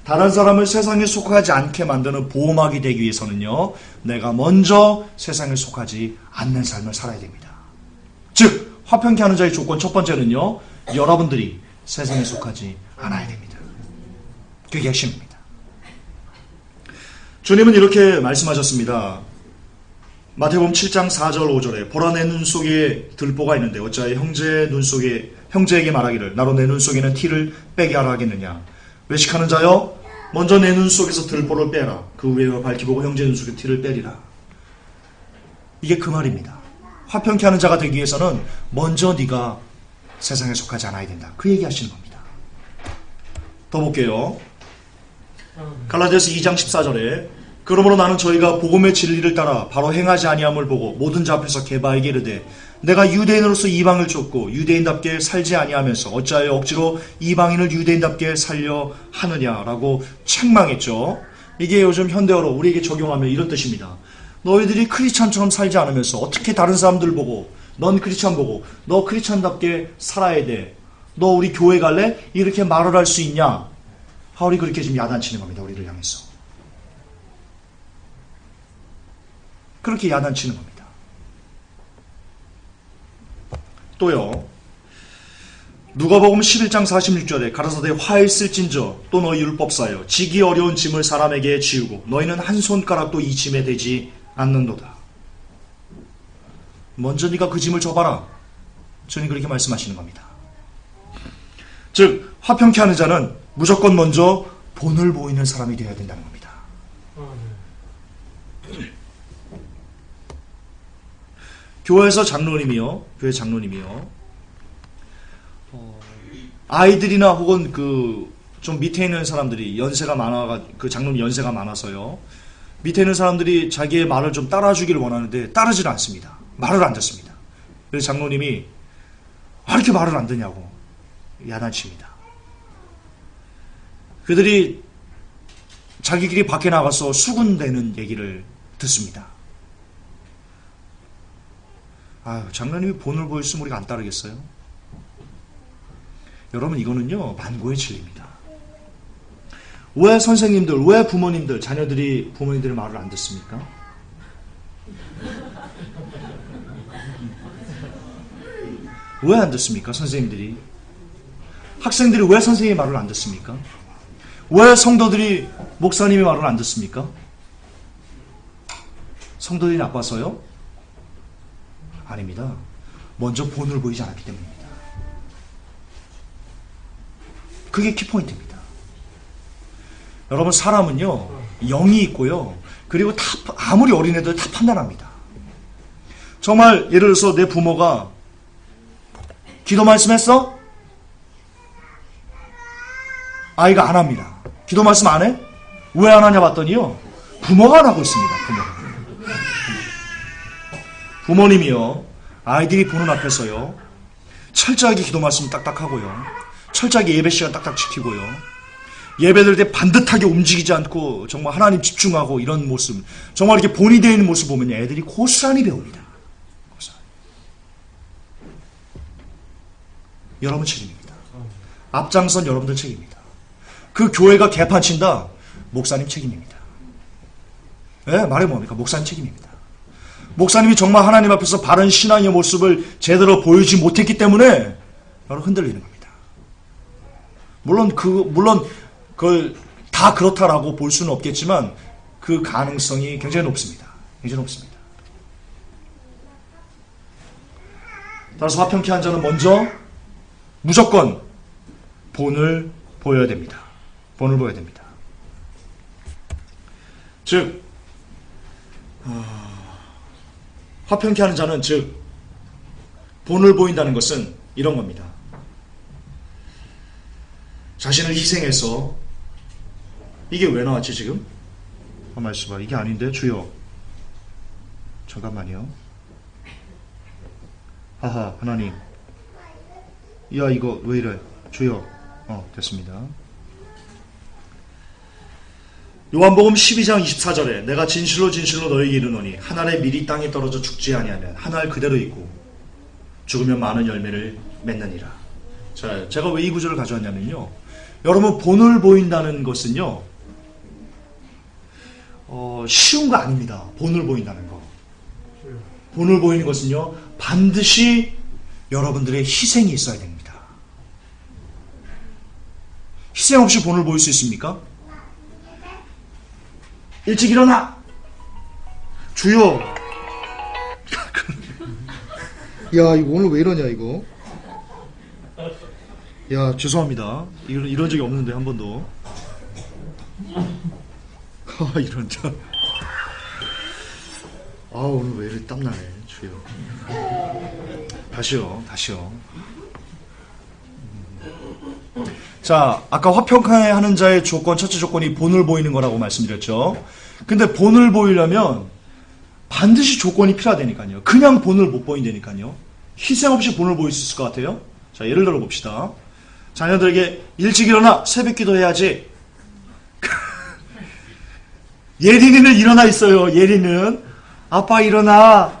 다른 사람을 세상에 속하지 않게 만드는 보호막이 되기 위해서는요, 내가 먼저 세상에 속하지 않는 삶을 살아야 됩니다. 즉, 화평케 하는 자의 조건 첫 번째는요, 여러분들이 세상에 속하지 않아야 됩니다. 그게 핵심입니다. 주님은 이렇게 말씀하셨습니다. 마태복음 7장 4절 5절에 보라 내 눈 속에 들보가 있는데 어찌하여 형제에게 말하기를 나로 내 눈 속에는 티를 빼게 하라 하겠느냐. 외식하는 자여 먼저 내 눈 속에서 들보를 빼라. 그 후에 밝히 보고 형제 눈 속에 티를 빼리라. 이게 그 말입니다. 화평케 하는 자가 되기 위해서는 먼저 네가 세상에 속하지 않아야 된다. 그 얘기 하시는 겁니다. 더 볼게요. 갈라디아서 2장 14절에 그러므로 나는 저희가 복음의 진리를 따라 바로 행하지 아니함을 보고 모든 자 앞에서 게바에게 이르되 내가 유대인으로서 이방을 쫓고 유대인답게 살지 아니하면서 어찌하여 억지로 이방인을 유대인답게 살려 하느냐라고 책망했죠. 이게 요즘 현대어로 우리에게 적용하면 이런 뜻입니다. 너희들이 크리스찬처럼 살지 않으면서 어떻게 다른 사람들 보고 넌 크리스찬 보고 너 크리스찬답게 살아야 돼. 너 우리 교회 갈래? 이렇게 말을 할 수 있냐? 바울이 그렇게 지금 야단치는 겁니다. 우리를 향해서. 그렇게 야단치는 겁니다. 또요. 누가복음 11장 46절에 가라사대 화 있을진저 또 너희 율법사여 지기 어려운 짐을 사람에게 지우고 너희는 한 손가락도 이 짐에 대지 않는도다. 먼저 네가 그 짐을 져봐라. 주님 그렇게 말씀하시는 겁니다. 즉 화평케 하는 자는 무조건 먼저 본을 보이는 사람이 되어야 된다는 겁니다. 교회에서 장로님이요. 아이들이나 혹은 좀 밑에 있는 사람들이 장로님 연세가 많아서요. 밑에 있는 사람들이 자기의 말을 좀 따라주기를 원하는데 따르질 않습니다. 말을 안 듣습니다. 그래서 장로님이 이렇게 말을 안 듣냐고 야단칩니다. 그들이 자기끼리 밖에 나가서 수군대는 얘기를 듣습니다. 장로님이 본을 보였으면 우리가 안 따르겠어요? 여러분 이거는요 만고의 진리입니다. 왜 선생님들, 왜 부모님들, 자녀들이 부모님들의 말을 안 듣습니까? 왜 안 듣습니까? 선생님들이. 학생들이 왜 선생님의 말을 안 듣습니까? 왜 성도들이 목사님의 말을 안 듣습니까? 성도들이 나빠서요? 아닙니다. 먼저 본을 보이지 않았기 때문입니다. 그게 키포인트입니다. 여러분, 사람은요, 영이 있고요, 그리고 아무리 어린애들 다 판단합니다. 정말 예를 들어서 내 부모가 기도 말씀했어? 아이가 안 합니다. 기도 말씀 안 해? 왜 안 하냐 봤더니요, 부모가 안 하고 있습니다. 부모님이요, 아이들이 보는 앞에서요, 철저하게 기도 말씀 딱딱하고요, 철저하게 예배 시간 딱딱 지키고요, 예배들 때 반듯하게 움직이지 않고 정말 하나님 집중하고 이런 모습, 정말 이렇게 본이 되어 있는 모습 보면 애들이 고스란히 배웁니다. 고스란히. 여러분 책임입니다. 앞장선 여러분들 책임입니다. 그 교회가 개판친다, 목사님 책임입니다. 네, 말이 뭡니까? 목사님 책임입니다. 목사님이 정말 하나님 앞에서 바른 신앙의 모습을 제대로 보이지 못했기 때문에 여러분 흔들리는 겁니다. 물론 그걸 다 그렇다라고 볼 수는 없겠지만 그 가능성이 굉장히 높습니다. 굉장히 높습니다. 따라서 화평케 한 자는 먼저 무조건 본을 보여야 됩니다. 본을 보여야 됩니다. 즉 화평케 하는 자는 즉 본을 보인다는 것은 이런 겁니다. 자신을 희생해서, 이게 왜 나왔지 지금? 가만히 있어봐. 이게 아닌데 주여, 잠깐만요. 하하, 하나님, 야 이거 왜 이래? 주여. 됐습니다. 요한복음 12장 24절에 내가 진실로 진실로 너에게 이르노니 한 알의 밀이 땅에 떨어져 죽지 아니하면 한 알 그대로 있고 죽으면 많은 열매를 맺느니라. 자, 제가 왜 이 구절을 가져왔냐면요, 여러분, 본을 보인다는 것은요, 쉬운 거 아닙니다. 본을 보인다는 거. 본을 보이는 것은요, 반드시 여러분들의 희생이 있어야 됩니다. 희생 없이 본을 보일 수 있습니까? 일찍 일어나! 주여! 야, 이거 오늘 왜 이러냐, 이거? 야, 죄송합니다. 이런 적이 없는데, 한 번도. 이런 저. 오늘 왜 이렇게 땀나네, 주여. 다시요. 자, 아까 화평케 하는 자의 조건, 첫째 조건이 본을 보이는 거라고 말씀드렸죠. 근데 본을 보이려면 반드시 조건이 필요하다니까요. 그냥 본을 못 보인다니까요. 희생 없이 본을 보일 수 있을 것 같아요. 자, 예를 들어 봅시다. 자녀들에게 일찍 일어나 새벽 기도해야지. 예린이는 일어나 있어요. 예린은 아빠 일어나.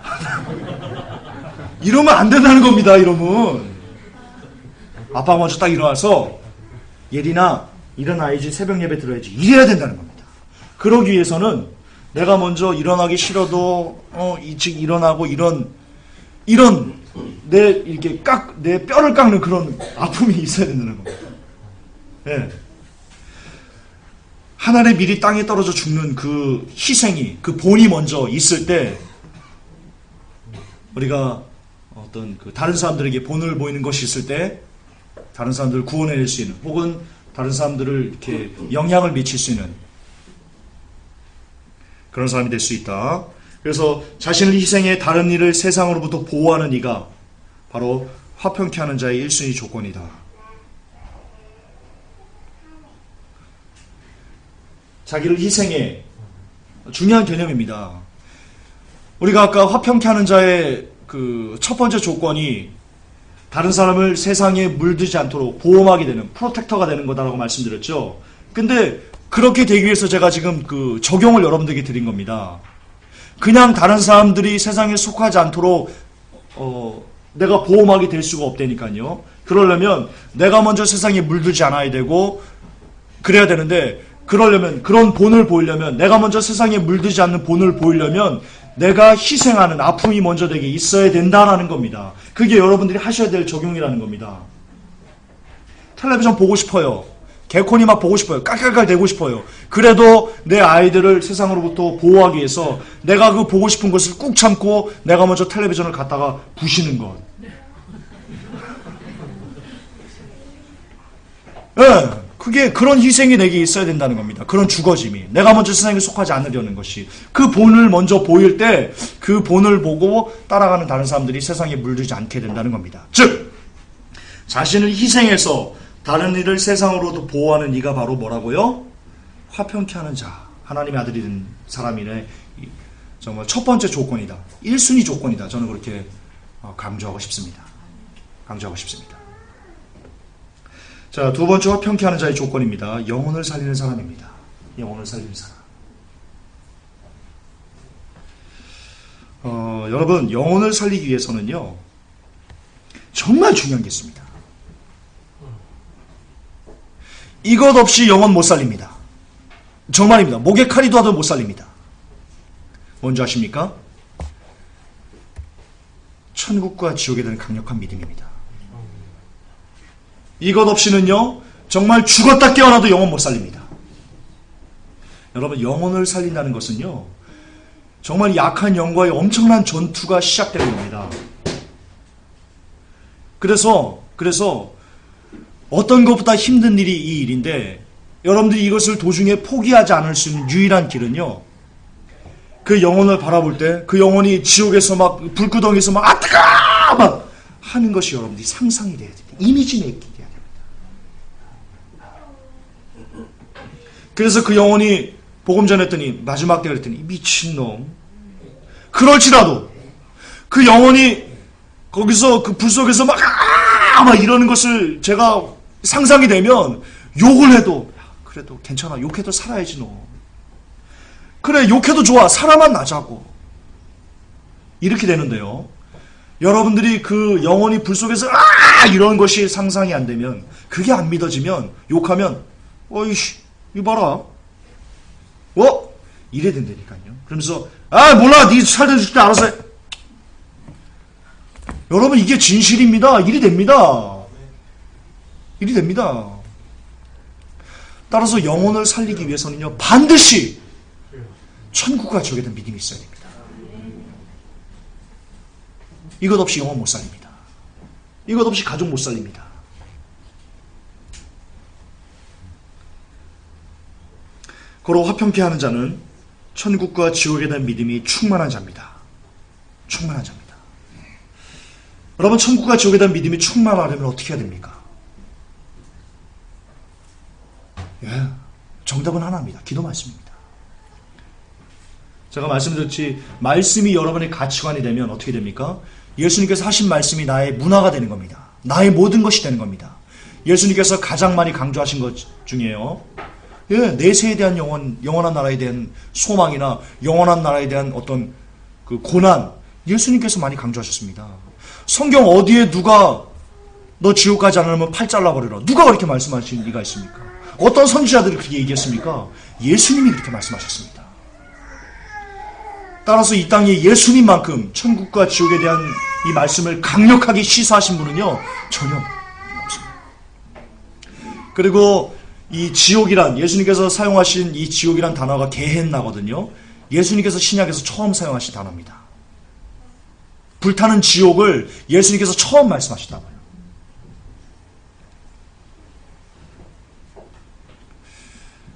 이러면 안 된다는 겁니다. 이러면 아빠가 먼저 딱 일어나서 예린아 일어나야지, 새벽 예배 들어야지, 이래야 된다는 겁니다. 그러기 위해서는 내가 먼저 일어나기 싫어도 일찍 일어나고 이런 내 뼈를 깎는 그런 아픔이 있어야 된다는 겁니다. 네. 한 알의 밀이 땅에 떨어져 죽는 그 희생이, 그 본이 먼저 있을 때 우리가 어떤 다른 사람들에게 본을 보이는 것이 있을 때 다른 사람들을 구원해낼 수 있는, 혹은 다른 사람들을 이렇게 영향을 미칠 수 있는 그런 사람이 될 수 있다. 그래서 자신을 희생해 다른 이를 세상으로부터 보호하는 이가 바로 화평케 하는 자의 1순위 조건이다. 자기를 희생해, 중요한 개념입니다. 우리가 아까 화평케 하는 자의 그 첫 번째 조건이 다른 사람을 세상에 물들지 않도록 보호막이 되는, 프로텍터가 되는 거다라고 말씀드렸죠. 근데 그렇게 되기 위해서 제가 지금 그 적용을 여러분들에게 드린 겁니다. 그냥 다른 사람들이 세상에 속하지 않도록 내가 보호막이 될 수가 없다니까요. 그러려면 내가 먼저 세상에 물들지 않아야 되고 그래야 되는데, 그러려면, 그런 본을 보이려면, 내가 먼저 세상에 물들지 않는 본을 보이려면 내가 희생하는 아픔이 먼저 내게 있어야 된다라는 겁니다. 그게 여러분들이 하셔야 될 적용이라는 겁니다. 텔레비전 보고 싶어요. 개콘이 막 보고 싶어요. 깔깔깔 대고 싶어요. 그래도 내 아이들을 세상으로부터 보호하기 위해서 내가 그 보고 싶은 것을 꾹 참고 내가 먼저 텔레비전을 갖다가 부시는 것. 네, 그게 그런 희생이 내게 있어야 된다는 겁니다. 그런 죽어짐이. 내가 먼저 세상에 속하지 않으려는 것이. 그 본을 먼저 보일 때 그 본을 보고 따라가는 다른 사람들이 세상에 물들지 않게 된다는 겁니다. 즉 자신을 희생해서 다른 이를 세상으로도 보호하는 이가 바로 뭐라고요? 화평케 하는 자. 하나님의 아들이 된 사람이네. 정말 첫 번째 조건이다. 1순위 조건이다. 저는 그렇게 강조하고 싶습니다. 강조하고 싶습니다. 자, 두 번째 화평케 하는 자의 조건입니다. 영혼을 살리는 사람입니다. 영혼을 살리는 사람. 여러분, 영혼을 살리기 위해서는요, 정말 중요한 게 있습니다. 이것 없이 영혼 못 살립니다. 정말입니다. 목에 칼이 둬도 못 살립니다. 뭔지 아십니까? 천국과 지옥에 대한 강력한 믿음입니다. 이것 없이는요, 정말 죽었다 깨어나도 영혼 못 살립니다. 여러분, 영혼을 살린다는 것은요, 정말 약한 영과의 엄청난 전투가 시작되는 겁니다. 그래서 어떤 것보다 힘든 일이 이 일인데, 여러분들이 이것을 도중에 포기하지 않을 수 있는 유일한 길은요, 그 영혼을 바라볼 때 그 영혼이 지옥에서 막 불구덩이에서 막 아 뜨거! 막 하는 것이 여러분들이 상상이 돼야 돼요. 이미지 메이킹 돼야 됩니다. 그래서 그 영혼이 복음 전했더니 마지막 때 그랬더니 미친놈. 그럴지라도 그 영혼이 거기서 그 불 속에서 막 이러는 것을 제가 상상이 되면 욕을 해도 그래도 괜찮아. 욕해도 살아야지 너. 그래 욕해도 좋아. 살아만 나자고. 이렇게 되는데요. 여러분들이 그 영혼이 불 속에서 이런 것이 상상이 안 되면 그게 안 믿어지면 욕하면 어이씨 이봐라. 이래 된다니까요. 그러면서 몰라 네 살던 죽을 때 알아서 해. 여러분 이게 진실입니다. 일이 됩니다. 일이 됩니다. 따라서 영혼을 살리기 위해서는요 반드시 천국과 지옥에 대한 믿음이 있어야 됩니다. 이것 없이 영혼 못 살립니다. 이것 없이 가족 못 살립니다. 고로 화평케 하는 자는 천국과 지옥에 대한 믿음이 충만한 자입니다. 충만한 자입니다. 여러분 천국과 지옥에 대한 믿음이 충만하려면 어떻게 해야 됩니까? 정답은 하나입니다. 기도 말씀입니다. 제가 말씀드렸지 말씀이 여러분의 가치관이 되면 어떻게 됩니까? 예수님께서 하신 말씀이 나의 문화가 되는 겁니다. 나의 모든 것이 되는 겁니다. 예수님께서 가장 많이 강조하신 것 중에요. 내세에 대한 영원한 나라에 대한 소망이나 영원한 나라에 대한 어떤 그 고난, 예수님께서 많이 강조하셨습니다. 성경 어디에 누가 너 지옥 가지 않으면 팔 잘라버려라. 누가 그렇게 말씀하신 리가 있습니까? 어떤 선지자들이 그렇게 얘기했습니까? 예수님이 그렇게 말씀하셨습니다. 따라서 이 땅에 예수님만큼 천국과 지옥에 대한 이 말씀을 강력하게 시사하신 분은요 전혀 없습니다. 그리고 이 지옥이란 예수님께서 사용하신 이 지옥이란 단어가 게헨나거든요. 예수님께서 신약에서 처음 사용하신 단어입니다. 불타는 지옥을 예수님께서 처음 말씀하셨다고요.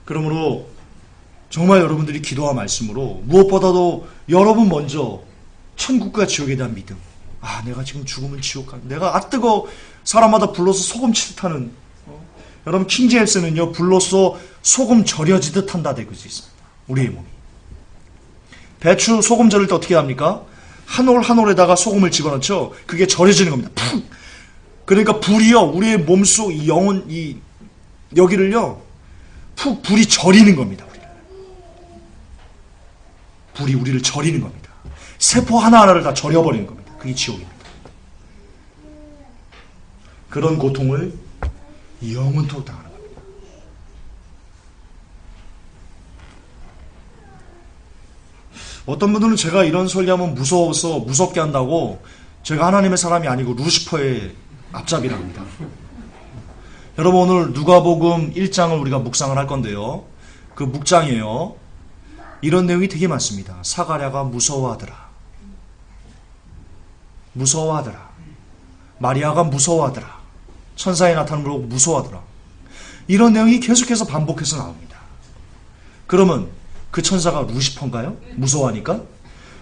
그러므로 정말 여러분들이 기도와 말씀으로 무엇보다도 여러분 먼저 천국과 지옥에 대한 믿음. 내가 지금 죽으면 지옥 가. 내가 뜨거 사람마다 불로서 소금 치듯 하는. 여러분 킹제임스는요 불로서 소금 절여지듯 한다 되고 있습니다. 우리의 몸이. 배추 소금 절일 때 어떻게 합니까? 한 올 한 올에다가 소금을 집어넣죠. 그게 절여지는 겁니다. 푹. 그러니까 불이요 우리의 몸속 이 영혼 이 여기를요 푹 불이 절이는 겁니다. 불이 우리를 절이는 겁니다. 세포 하나하나를 다 절여버리는 겁니다. 그게 지옥입니다. 그런 고통을 영원토록 당하는 겁니다. 어떤 분들은 제가 이런 설교하면 무서워서 무섭게 한다고 제가 하나님의 사람이 아니고 루시퍼의 앞잡이랍니다. 여러분, 오늘 누가복음 1장을 우리가 묵상을 할 건데요. 그 묵장이에요. 이런 내용이 되게 많습니다. 사가랴가 무서워하더라. 무서워하더라. 마리아가 무서워하더라. 천사의 나타남을 보고 무서워하더라. 이런 내용이 계속해서 반복해서 나옵니다. 그러면 그 천사가 루시퍼인가요? 무서워하니까?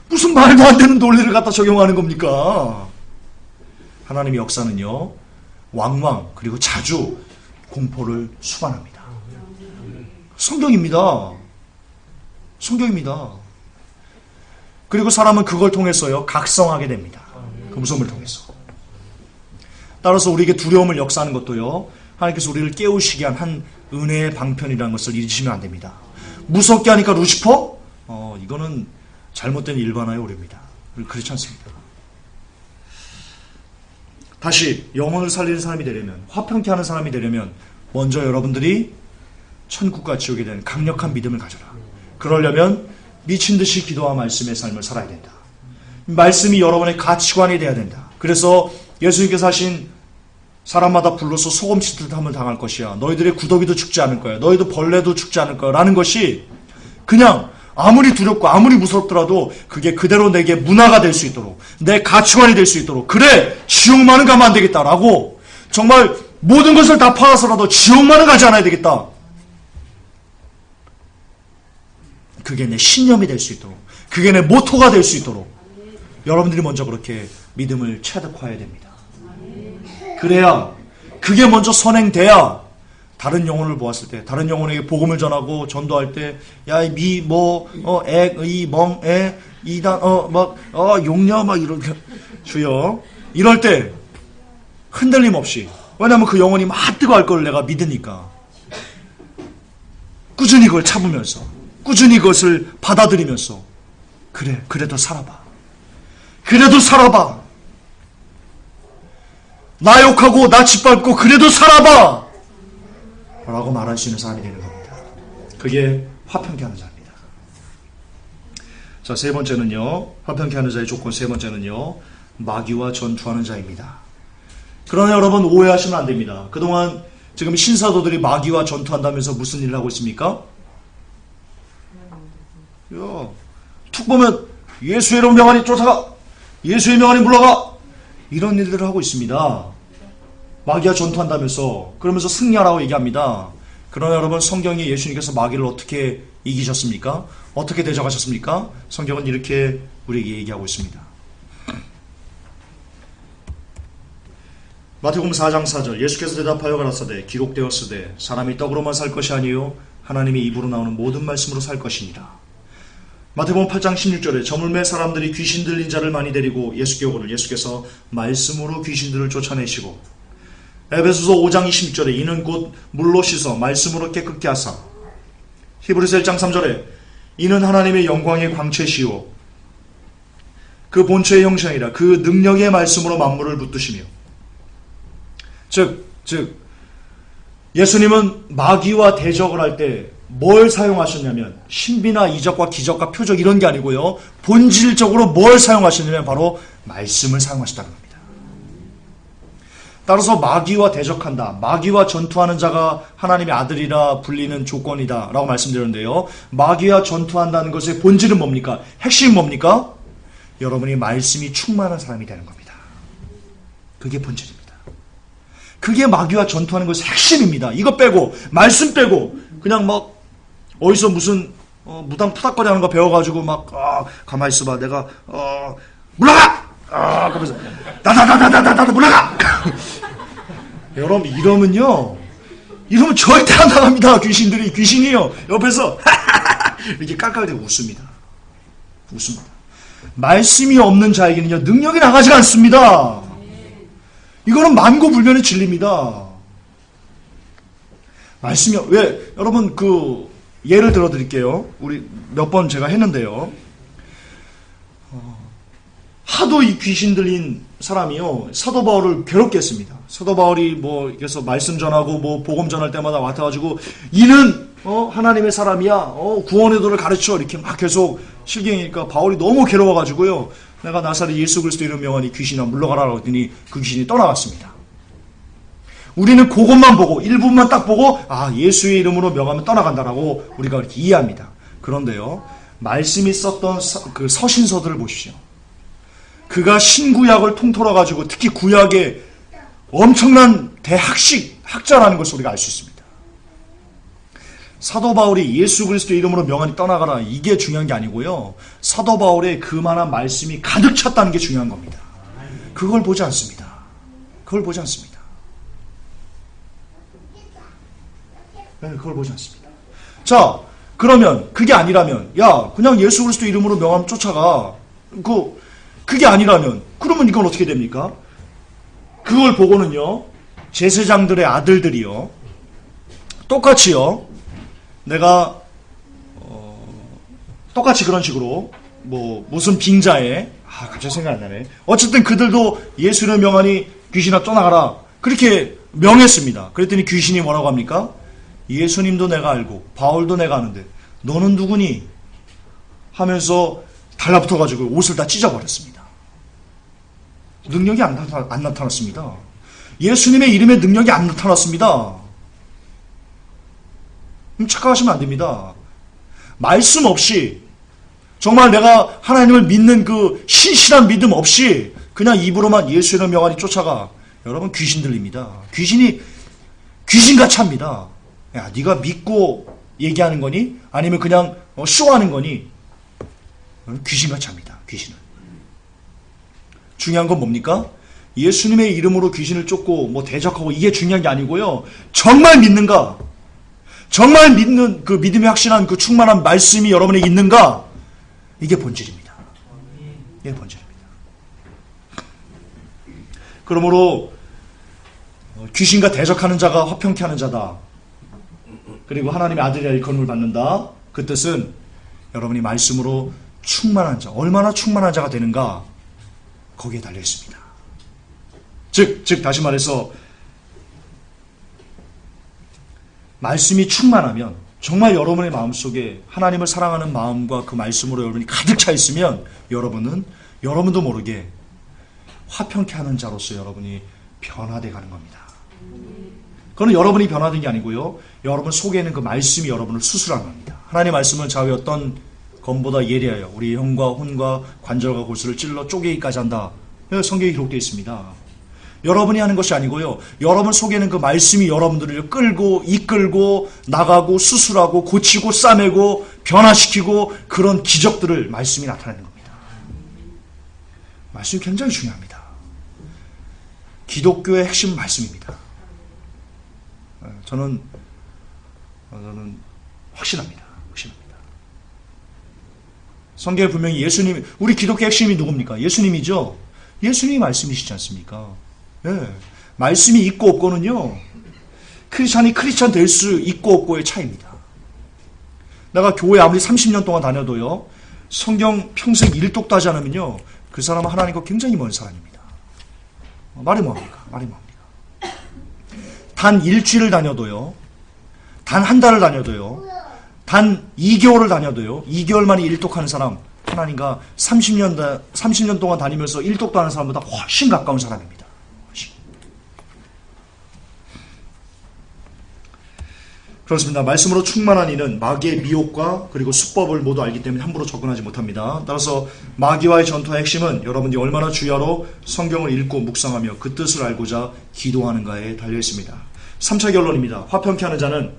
무슨 말도 안 되는 논리를 갖다 적용하는 겁니까? 하나님의 역사는요, 왕왕 그리고 자주 공포를 수반합니다. 성경입니다. 성경입니다. 그리고 사람은 그걸 통해서요, 각성하게 됩니다. 그 무서움을 통해서. 따라서 우리에게 두려움을 역사하는 것도요, 하나님께서 우리를 깨우시게 한 은혜의 방편이라는 것을 잊으시면 안 됩니다. 무섭게 하니까 루시퍼? 이거는 잘못된 일반화의 오류입니다. 그렇지 않습니다. 다시 영혼을 살리는 사람이 되려면, 화평케 하는 사람이 되려면 먼저 여러분들이 천국과 지옥에 대한 강력한 믿음을 가져라. 그러려면 미친 듯이 기도와 말씀의 삶을 살아야 된다. 말씀이 여러분의 가치관이 돼야 된다. 그래서 예수님께서 하신 사람마다 불러서 소금치듯 함을 당할 것이야. 너희들의 구더기도 죽지 않을 거야. 너희도 벌레도 죽지 않을 거야. 라는 것이 그냥 아무리 두렵고 아무리 무섭더라도 그게 그대로 내게 문화가 될 수 있도록, 내 가치관이 될 수 있도록, 그래 지옥만은 가면 안 되겠다라고, 정말 모든 것을 다 팔아서라도 지옥만은 가지 않아야 되겠다, 그게 내 신념이 될 수 있도록, 그게 내 모토가 될 수 있도록 여러분들이 먼저 그렇게 믿음을 체득화해야 됩니다. 그래야, 그게 먼저 선행돼야 다른 영혼을 보았을 때, 다른 영혼에게 복음을 전하고 전도할 때, 야, 미, 뭐, 액, 의, 멍, 에, 이단, 용녀, 이런, 주여. 이럴 때, 흔들림 없이. 왜냐면 그 영혼이 막 뜨거워할 걸 내가 믿으니까. 꾸준히 그걸 참으면서, 꾸준히 그것을 받아들이면서, 그래, 그래도 살아봐. 그래도 살아봐. 나 욕하고, 나 짓밟고, 그래도 살아봐! 라고 말할 수 있는 사람이 되는 겁니다. 그게 화평케 하는 자입니다. 자, 세 번째는요, 화평케 하는 자의 조건 세 번째는요, 마귀와 전투하는 자입니다. 그러나 여러분, 오해하시면 안 됩니다. 그동안 지금 신사도들이 마귀와 전투한다면서 무슨 일을 하고 있습니까? 툭 보면 예수의 이름 명하니 쫓아가, 예수의 명하니 물러가, 이런 일들을 하고 있습니다. 마귀와 전투한다면서, 그러면서 승리하라고 얘기합니다. 그러나 여러분, 성경에 예수님께서 마귀를 어떻게 이기셨습니까? 어떻게 대적하셨습니까? 성경은 이렇게 우리에게 얘기하고 있습니다. 마태복음 4장 4절, 예수께서 대답하여 가라사대 기록되었으되 사람이 떡으로만 살 것이 아니요 하나님의 입으로 나오는 모든 말씀으로 살 것이니라. 마태복음 8장 16절에 저물매 사람들이 귀신 들린 자를 많이 데리고 예수께 오거늘 예수께서 말씀으로 귀신들을 쫓아내시고, 에베소서 5장 26절에 이는 곧 물로 씻어 말씀으로 깨끗게 하사, 히브리서 1장 3절에 이는 하나님의 영광의 광채시오 그 본체의 형상이라 그 능력의 말씀으로 만물을 붙드시며. 즉 예수님은 마귀와 대적을 할 때 뭘 사용하셨냐면, 신비나 이적과 기적과 표적 이런 게 아니고요, 본질적으로 뭘 사용하셨냐면 바로 말씀을 사용하셨다는 겁니다. 따라서 마귀와 대적한다, 마귀와 전투하는 자가 하나님의 아들이라 불리는 조건이다 라고 말씀드렸는데요, 마귀와 전투한다는 것의 본질은 뭡니까? 핵심은 뭡니까? 여러분이 말씀이 충만한 사람이 되는 겁니다. 그게 본질입니다. 그게 마귀와 전투하는 것의 핵심입니다. 이거 빼고, 말씀 빼고 그냥 막 어디서 무슨 무당 타닥거리 하는 거 배워가지고 막 가만히 있어봐, 내가 물러가! 그러면서 나다 물러가! 여러분, 이러면 절대 안 나갑니다. 귀신이요 옆에서 이렇게 깔깔대고 웃습니다. 말씀이 없는 자에게는요, 능력이 나가지 않습니다. 이거는 만고불변의 진리입니다. 말씀이, 왜, 여러분, 예를 들어 드릴게요. 우리 몇 번 제가 했는데요. 하도 이 귀신 들린 사람이요, 사도 바울을 괴롭게 했습니다. 사도 바울이 그래서 말씀 전하고 복음 전할 때마다 와가지고, 이는 하나님의 사람이야. 구원의 도를 가르쳐. 이렇게 막 계속 실경이니까 바울이 너무 괴로워가지고요. 내가 나사렛 예수 그리스도 이름 명하니 귀신아 물러가라 했더니 그 귀신이 떠나갔습니다. 우리는 그것만 보고 일부분만 딱 보고 예수의 이름으로 명하면 떠나간다라고 우리가 그렇게 이해합니다. 그런데요. 말씀이 썼던 그 서신서들을 보십시오. 그가 신구약을 통틀어 가지고 특히 구약의 엄청난 학자라는 것을 우리가 알 수 있습니다. 사도 바울이 예수 그리스도 이름으로 명하니 떠나가라 이게 중요한 게 아니고요. 사도 바울의 그만한 말씀이 가득 찼다는 게 중요한 겁니다. 그걸 보지 않습니다. 그걸 보지 않습니다. 네, 그걸 보지 않습니다. 자, 그러면 그게 아니라면 그냥 예수 그리스도 이름으로 명하면 쫓아가. 그게 아니라면 그러면 이건 어떻게 됩니까? 그걸 보고는요. 제사장들의 아들들이요. 똑같이요. 내가 똑같이 그런 식으로 무슨 빙자에 갑자기 생각 안 나네. 어쨌든 그들도 예수를 명하니 귀신아 떠나가라 그렇게 명했습니다. 그랬더니 귀신이 뭐라고 합니까? 예수님도 내가 알고 바울도 내가 아는데 너는 누구니? 하면서 달라붙어가지고 옷을 다 찢어버렸습니다. 능력이 안 나타났습니다. 예수님의 이름에 능력이 안 나타났습니다. 착각하시면 안 됩니다. 말씀 없이 정말 내가 하나님을 믿는 그 신실한 믿음 없이 그냥 입으로만 예수의 명하니 쫓아가. 여러분 귀신 들립니다. 귀신같이 합니다. 야, 네가 믿고 얘기하는 거니? 아니면 그냥 쇼하는 거니? 귀신같이 합니다. 귀신은. 중요한 건 뭡니까? 예수님의 이름으로 귀신을 쫓고 대적하고 이게 중요한 게 아니고요. 정말 믿는가? 정말 믿는 그 믿음이 확신한 그 충만한 말씀이 여러분에게 있는가? 이게 본질입니다. 이게 본질입니다. 그러므로 귀신과 대적하는 자가 화평케 하는 자다. 그리고 하나님의 아들이라 일컬음을 받는다. 그 뜻은 여러분이 말씀으로 충만한 자, 얼마나 충만한 자가 되는가 거기에 달려 있습니다. 즉 다시 말해서 말씀이 충만하면 정말 여러분의 마음속에 하나님을 사랑하는 마음과 그 말씀으로 여러분이 가득 차 있으면 여러분도 모르게 화평케 하는 자로서 여러분이 변화되어 가는 겁니다. 그건 여러분이 변화된 게 아니고요. 여러분 속에 있는 그 말씀이 여러분을 수술한 겁니다. 하나님의 말씀은 좌우에 어떤 검보다 예리하여 우리 혀과 혼과 관절과 골수를 찔러 쪼개기까지 한다. 성경에 기록되어 있습니다. 여러분이 하는 것이 아니고요. 여러분 속에 있는 그 말씀이 여러분들을 끌고 이끌고 나가고 수술하고 고치고 싸매고 변화시키고 그런 기적들을 말씀이 나타내는 겁니다. 말씀이 굉장히 중요합니다. 기독교의 핵심 말씀입니다. 저는 확신합니다. 성경에 분명히 우리 기독교 핵심이 누굽니까? 예수님이죠. 예수님이 말씀이시지 않습니까? 네. 말씀이 있고 없고는요. 크리스찬 될 수 있고 없고의 차이입니다. 내가 교회 아무리 30년 동안 다녀도요. 성경 평생 일독도 하지 않으면요. 그 사람은 하나님과 굉장히 먼 사람입니다. 말이 뭡니까? 단 일주일을 다녀도요. 단 한 달을 다녀도요. 단 2개월을 다녀도요. 2개월 만에 일독하는 사람 하나님과 30년 동안 다니면서 일독도 하는 사람보다 훨씬 가까운 사람입니다. 그렇습니다. 말씀으로 충만한 이는 마귀의 미혹과 그리고 수법을 모두 알기 때문에 함부로 접근하지 못합니다. 따라서 마귀와의 전투의 핵심은 여러분이 얼마나 주야로 성경을 읽고 묵상하며 그 뜻을 알고자 기도하는가에 달려 있습니다. 3차 결론입니다. 화평케 하는 자는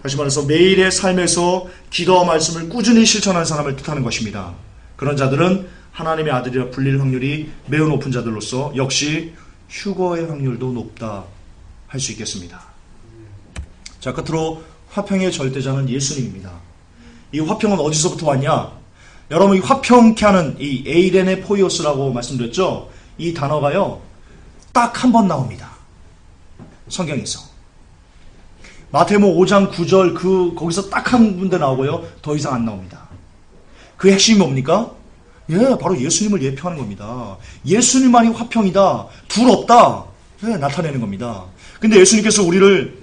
다시 말해서 매일의 삶에서 기도와 말씀을 꾸준히 실천하는 사람을 뜻하는 것입니다. 그런 자들은 하나님의 아들이라 불릴 확률이 매우 높은 자들로서 역시 휴거의 확률도 높다 할 수 있겠습니다. 자, 끝으로 화평의 절대자는 예수님입니다. 이 화평은 어디서부터 왔냐? 여러분, 이 화평케 하는 이 에이레네 포이오스라고 말씀드렸죠? 이 단어가요, 딱 한 번 나옵니다. 성경에서. 마태복음 5장 9절 거기서 딱 한 군데 나오고요. 더 이상 안 나옵니다. 그 핵심이 뭡니까? 바로 예수님을 예표하는 겁니다. 예수님만이 화평이다. 둘 없다. 나타내는 겁니다. 근데 예수님께서 우리를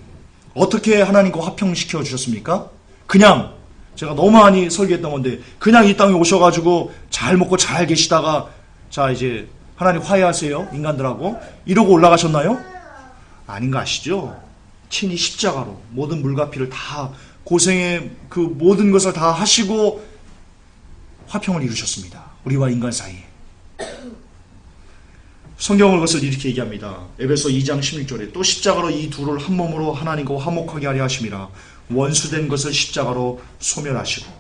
어떻게 하나님과 화평시켜 주셨습니까? 그냥 제가 너무 많이 설교했던 건데 그냥 이 땅에 오셔가지고 잘 먹고 잘 계시다가 자 이제 하나님 화해하세요 인간들하고 이러고 올라가셨나요? 아닌 거 아시죠? 친히 십자가로 모든 물과 피를 다 고생의 그 모든 것을 다 하시고 화평을 이루셨습니다. 우리와 인간 사이에. 성경은 그것을 이렇게 얘기합니다. 에베소 2장 16절에 또 십자가로 이 둘을 한 몸으로 하나님과 화목하게 하려 하심이라 원수된 것을 십자가로 소멸하시고.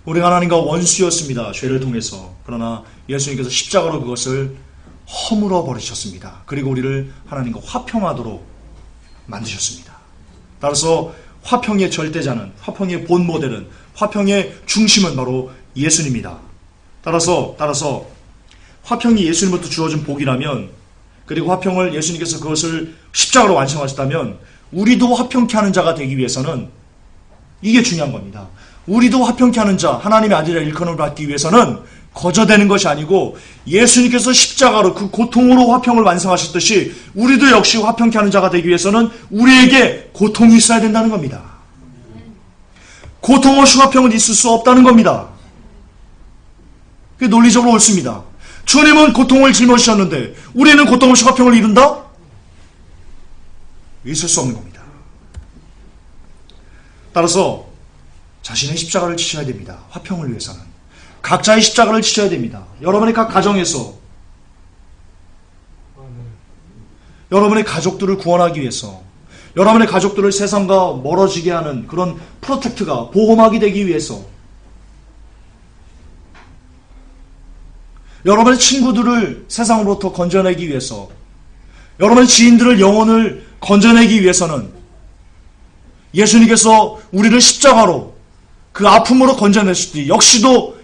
우리가 하나님과 원수였습니다. 죄를 통해서. 그러나 예수님께서 십자가로 그것을 허물어 버리셨습니다. 그리고 우리를 하나님과 화평하도록 만드셨습니다. 따라서 화평의 절대자는, 화평의 본 모델은, 화평의 중심은 바로 예수님입니다. 따라서 화평이 예수님부터 주어진 복이라면, 그리고 화평을 예수님께서 그것을 십자가로 완성하셨다면 우리도 화평케 하는 자가 되기 위해서는 이게 중요한 겁니다. 우리도 화평케 하는 자, 하나님의 아들이라 일컬음을 받기 위해서는 거저되는 것이 아니고 예수님께서 십자가로 그 고통으로 화평을 완성하셨듯이 우리도 역시 화평케 하는 자가 되기 위해서는 우리에게 고통이 있어야 된다는 겁니다. 고통 없이 화평은 있을 수 없다는 겁니다. 그게 논리적으로 옳습니다. 주님은 고통을 짊어지셨는데 우리는 고통 없이 화평을 이룬다? 있을 수 없는 겁니다. 따라서 자신의 십자가를 지셔야 됩니다. 화평을 위해서는. 각자의 십자가를 지셔야 됩니다. 여러분의 각 가정에서 여러분의 가족들을 구원하기 위해서 여러분의 가족들을 세상과 멀어지게 하는 그런 프로텍트가 보호막이 되기 위해서 여러분의 친구들을 세상으로부터 건져내기 위해서 여러분의 지인들을 영혼을 건져내기 위해서는 예수님께서 우리를 십자가로 그 아픔으로 건져내셨듯이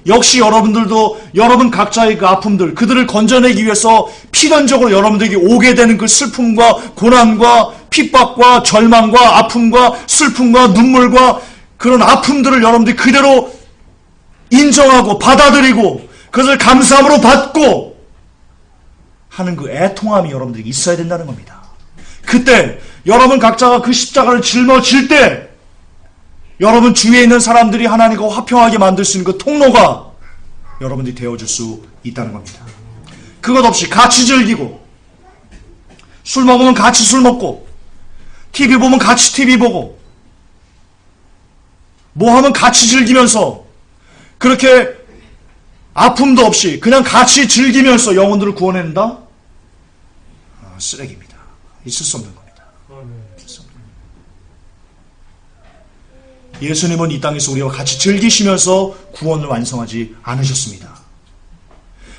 역시 여러분들도 여러분 각자의 그 아픔들 그들을 건져내기 위해서 필연적으로 여러분들에게 오게 되는 그 슬픔과 고난과 핍박과 절망과 아픔과 슬픔과 눈물과 그런 아픔들을 여러분들이 그대로 인정하고 받아들이고 그것을 감사함으로 받고 하는 그 애통함이 여러분들에게 있어야 된다는 겁니다. 그때 여러분 각자가 그 십자가를 짊어질 때 여러분 주위에 있는 사람들이 하나님과 화평하게 만들 수 있는 그 통로가 여러분들이 되어줄 수 있다는 겁니다. 그것 없이 같이 즐기고 술 먹으면 같이 술 먹고 TV 보면 같이 TV 보고 뭐 하면 같이 즐기면서 그렇게 아픔도 없이 그냥 같이 즐기면서 영혼들을 구원한다? 쓰레기입니다. 있을 수 없는 겁니다. 예수님은 이 땅에서 우리와 같이 즐기시면서 구원을 완성하지 않으셨습니다.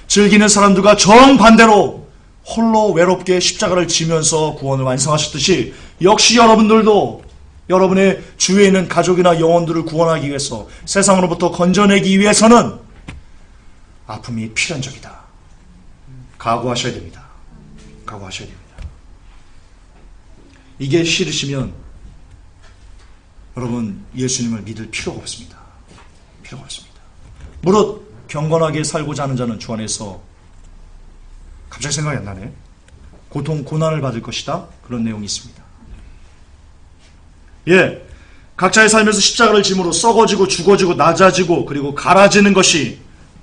즐기는 사람들과 정반대로 홀로 외롭게 십자가를 지면서 구원을 완성하셨듯이 역시 여러분들도 여러분의 주위에 있는 가족이나 영혼들을 구원하기 위해서 세상으로부터 건져내기 위해서는 아픔이 필연적이다. 각오하셔야 됩니다. 각오하셔야 됩니다. 이게 싫으시면 여러분 예수님을 믿을 필요가 없습니다. 필요가 없습니다. 무릇 경건하게 살고자 하는 자는 주 안에서 갑자기 생각이 안 나네. 고난을 받을 것이다. 그런 내용이 있습니다. 예, 각자의 삶에서 십자가를 짐으로 썩어지고 죽어지고 낮아지고 그리고 갈아지는 것이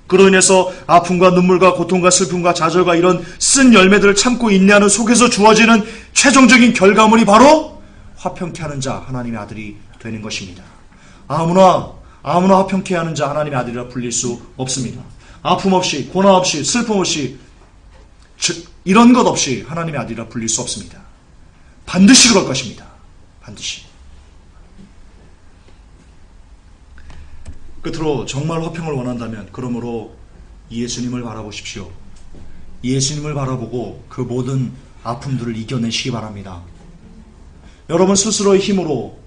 그로 인해서 아픔과 눈물과 고통과 슬픔과 좌절과 이런 쓴 열매들을 참고 인내하는 속에서 주어지는 최종적인 결과물이 바로 화평케 하는 자 하나님의 아들이 되는 것입니다. 아무나 화평케 하는 자 하나님의 아들이라 불릴 수 없습니다. 아픔 없이 고난 없이 슬픔 없이 이런 것 없이 하나님의 아들이라 불릴 수 없습니다. 반드시 그럴 것입니다. 반드시. 끝으로 정말 화평을 원한다면 그러므로 예수님을 바라보십시오. 예수님을 바라보고 그 모든 아픔들을 이겨내시기 바랍니다. 여러분 스스로의 힘으로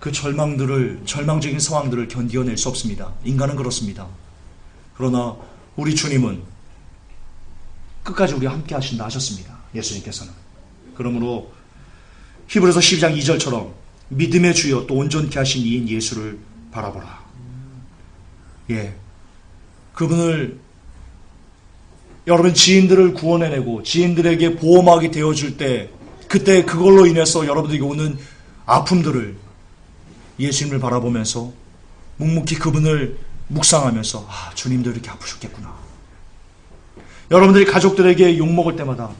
그 절망적인 상황들을 견디어낼 수 없습니다. 인간은 그렇습니다. 그러나 우리 주님은 끝까지 우리와 함께 하신다 하셨습니다. 예수님께서는. 그러므로 히브리서 12장 2절처럼 믿음의 주여 또 온전케 하신 이인 예수를 바라보라. 예, 그분을 여러분 지인들을 구원해내고 지인들에게 보호막이 되어줄 때 그때 그걸로 인해서 여러분들에게 오는 아픔들을 예수님을 바라보면서 묵묵히 그분을 묵상하면서 주님도 이렇게 아프셨겠구나. 여러분들이 가족들에게 욕먹을 때마다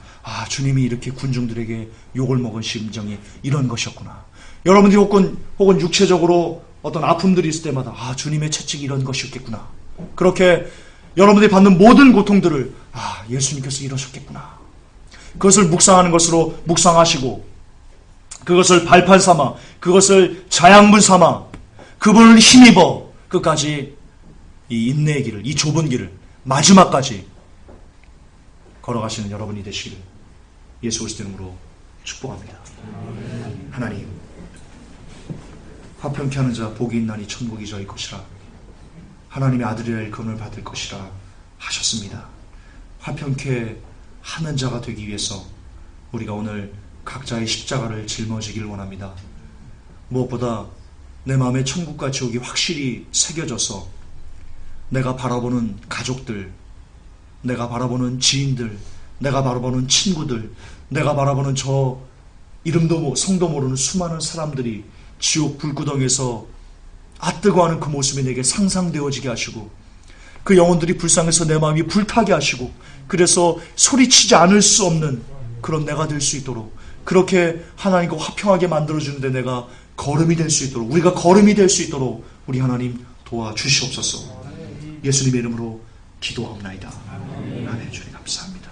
주님이 이렇게 군중들에게 욕을 먹은 심정이 이런 것이었구나. 여러분들이 혹은 육체적으로 어떤 아픔들이 있을 때마다 주님의 채찍이 이런 것이었겠구나. 그렇게 여러분들이 받는 모든 고통들을 예수님께서 이러셨겠구나. 그것을 묵상하는 것으로 묵상하시고 그것을 발판 삼아 그것을 자양분 삼아 그분을 힘입어 끝까지 이 인내의 길을, 이 좁은 길을 마지막까지 걸어가시는 여러분이 되시기를 예수 그리스도 이름으로 축복합니다. 하나님, 화평케 하는 자 복이 있나니 천국이 저희 것이라. 하나님의 아들이라 일컬음을 받을 것이라 하셨습니다. 화평케 하는 자가 되기 위해서 우리가 오늘 각자의 십자가를 짊어지길 원합니다. 무엇보다 내 마음에 천국과 지옥이 확실히 새겨져서 내가 바라보는 가족들, 내가 바라보는 지인들, 내가 바라보는 친구들, 내가 바라보는 저 이름도 성도 모르는 수많은 사람들이 지옥 불구덩이에서 뜨거워하는 그 모습이 내게 상상되어지게 하시고 그 영혼들이 불쌍해서 내 마음이 불타게 하시고 그래서 소리치지 않을 수 없는 그런 내가 될 수 있도록 그렇게 하나님과 화평하게 만들어주는데 내가 걸음이 될 수 있도록 우리가 걸음이 될 수 있도록 우리 하나님 도와주시옵소서. 예수님의 이름으로 기도하옵나이다. 아멘. 주님 감사합니다.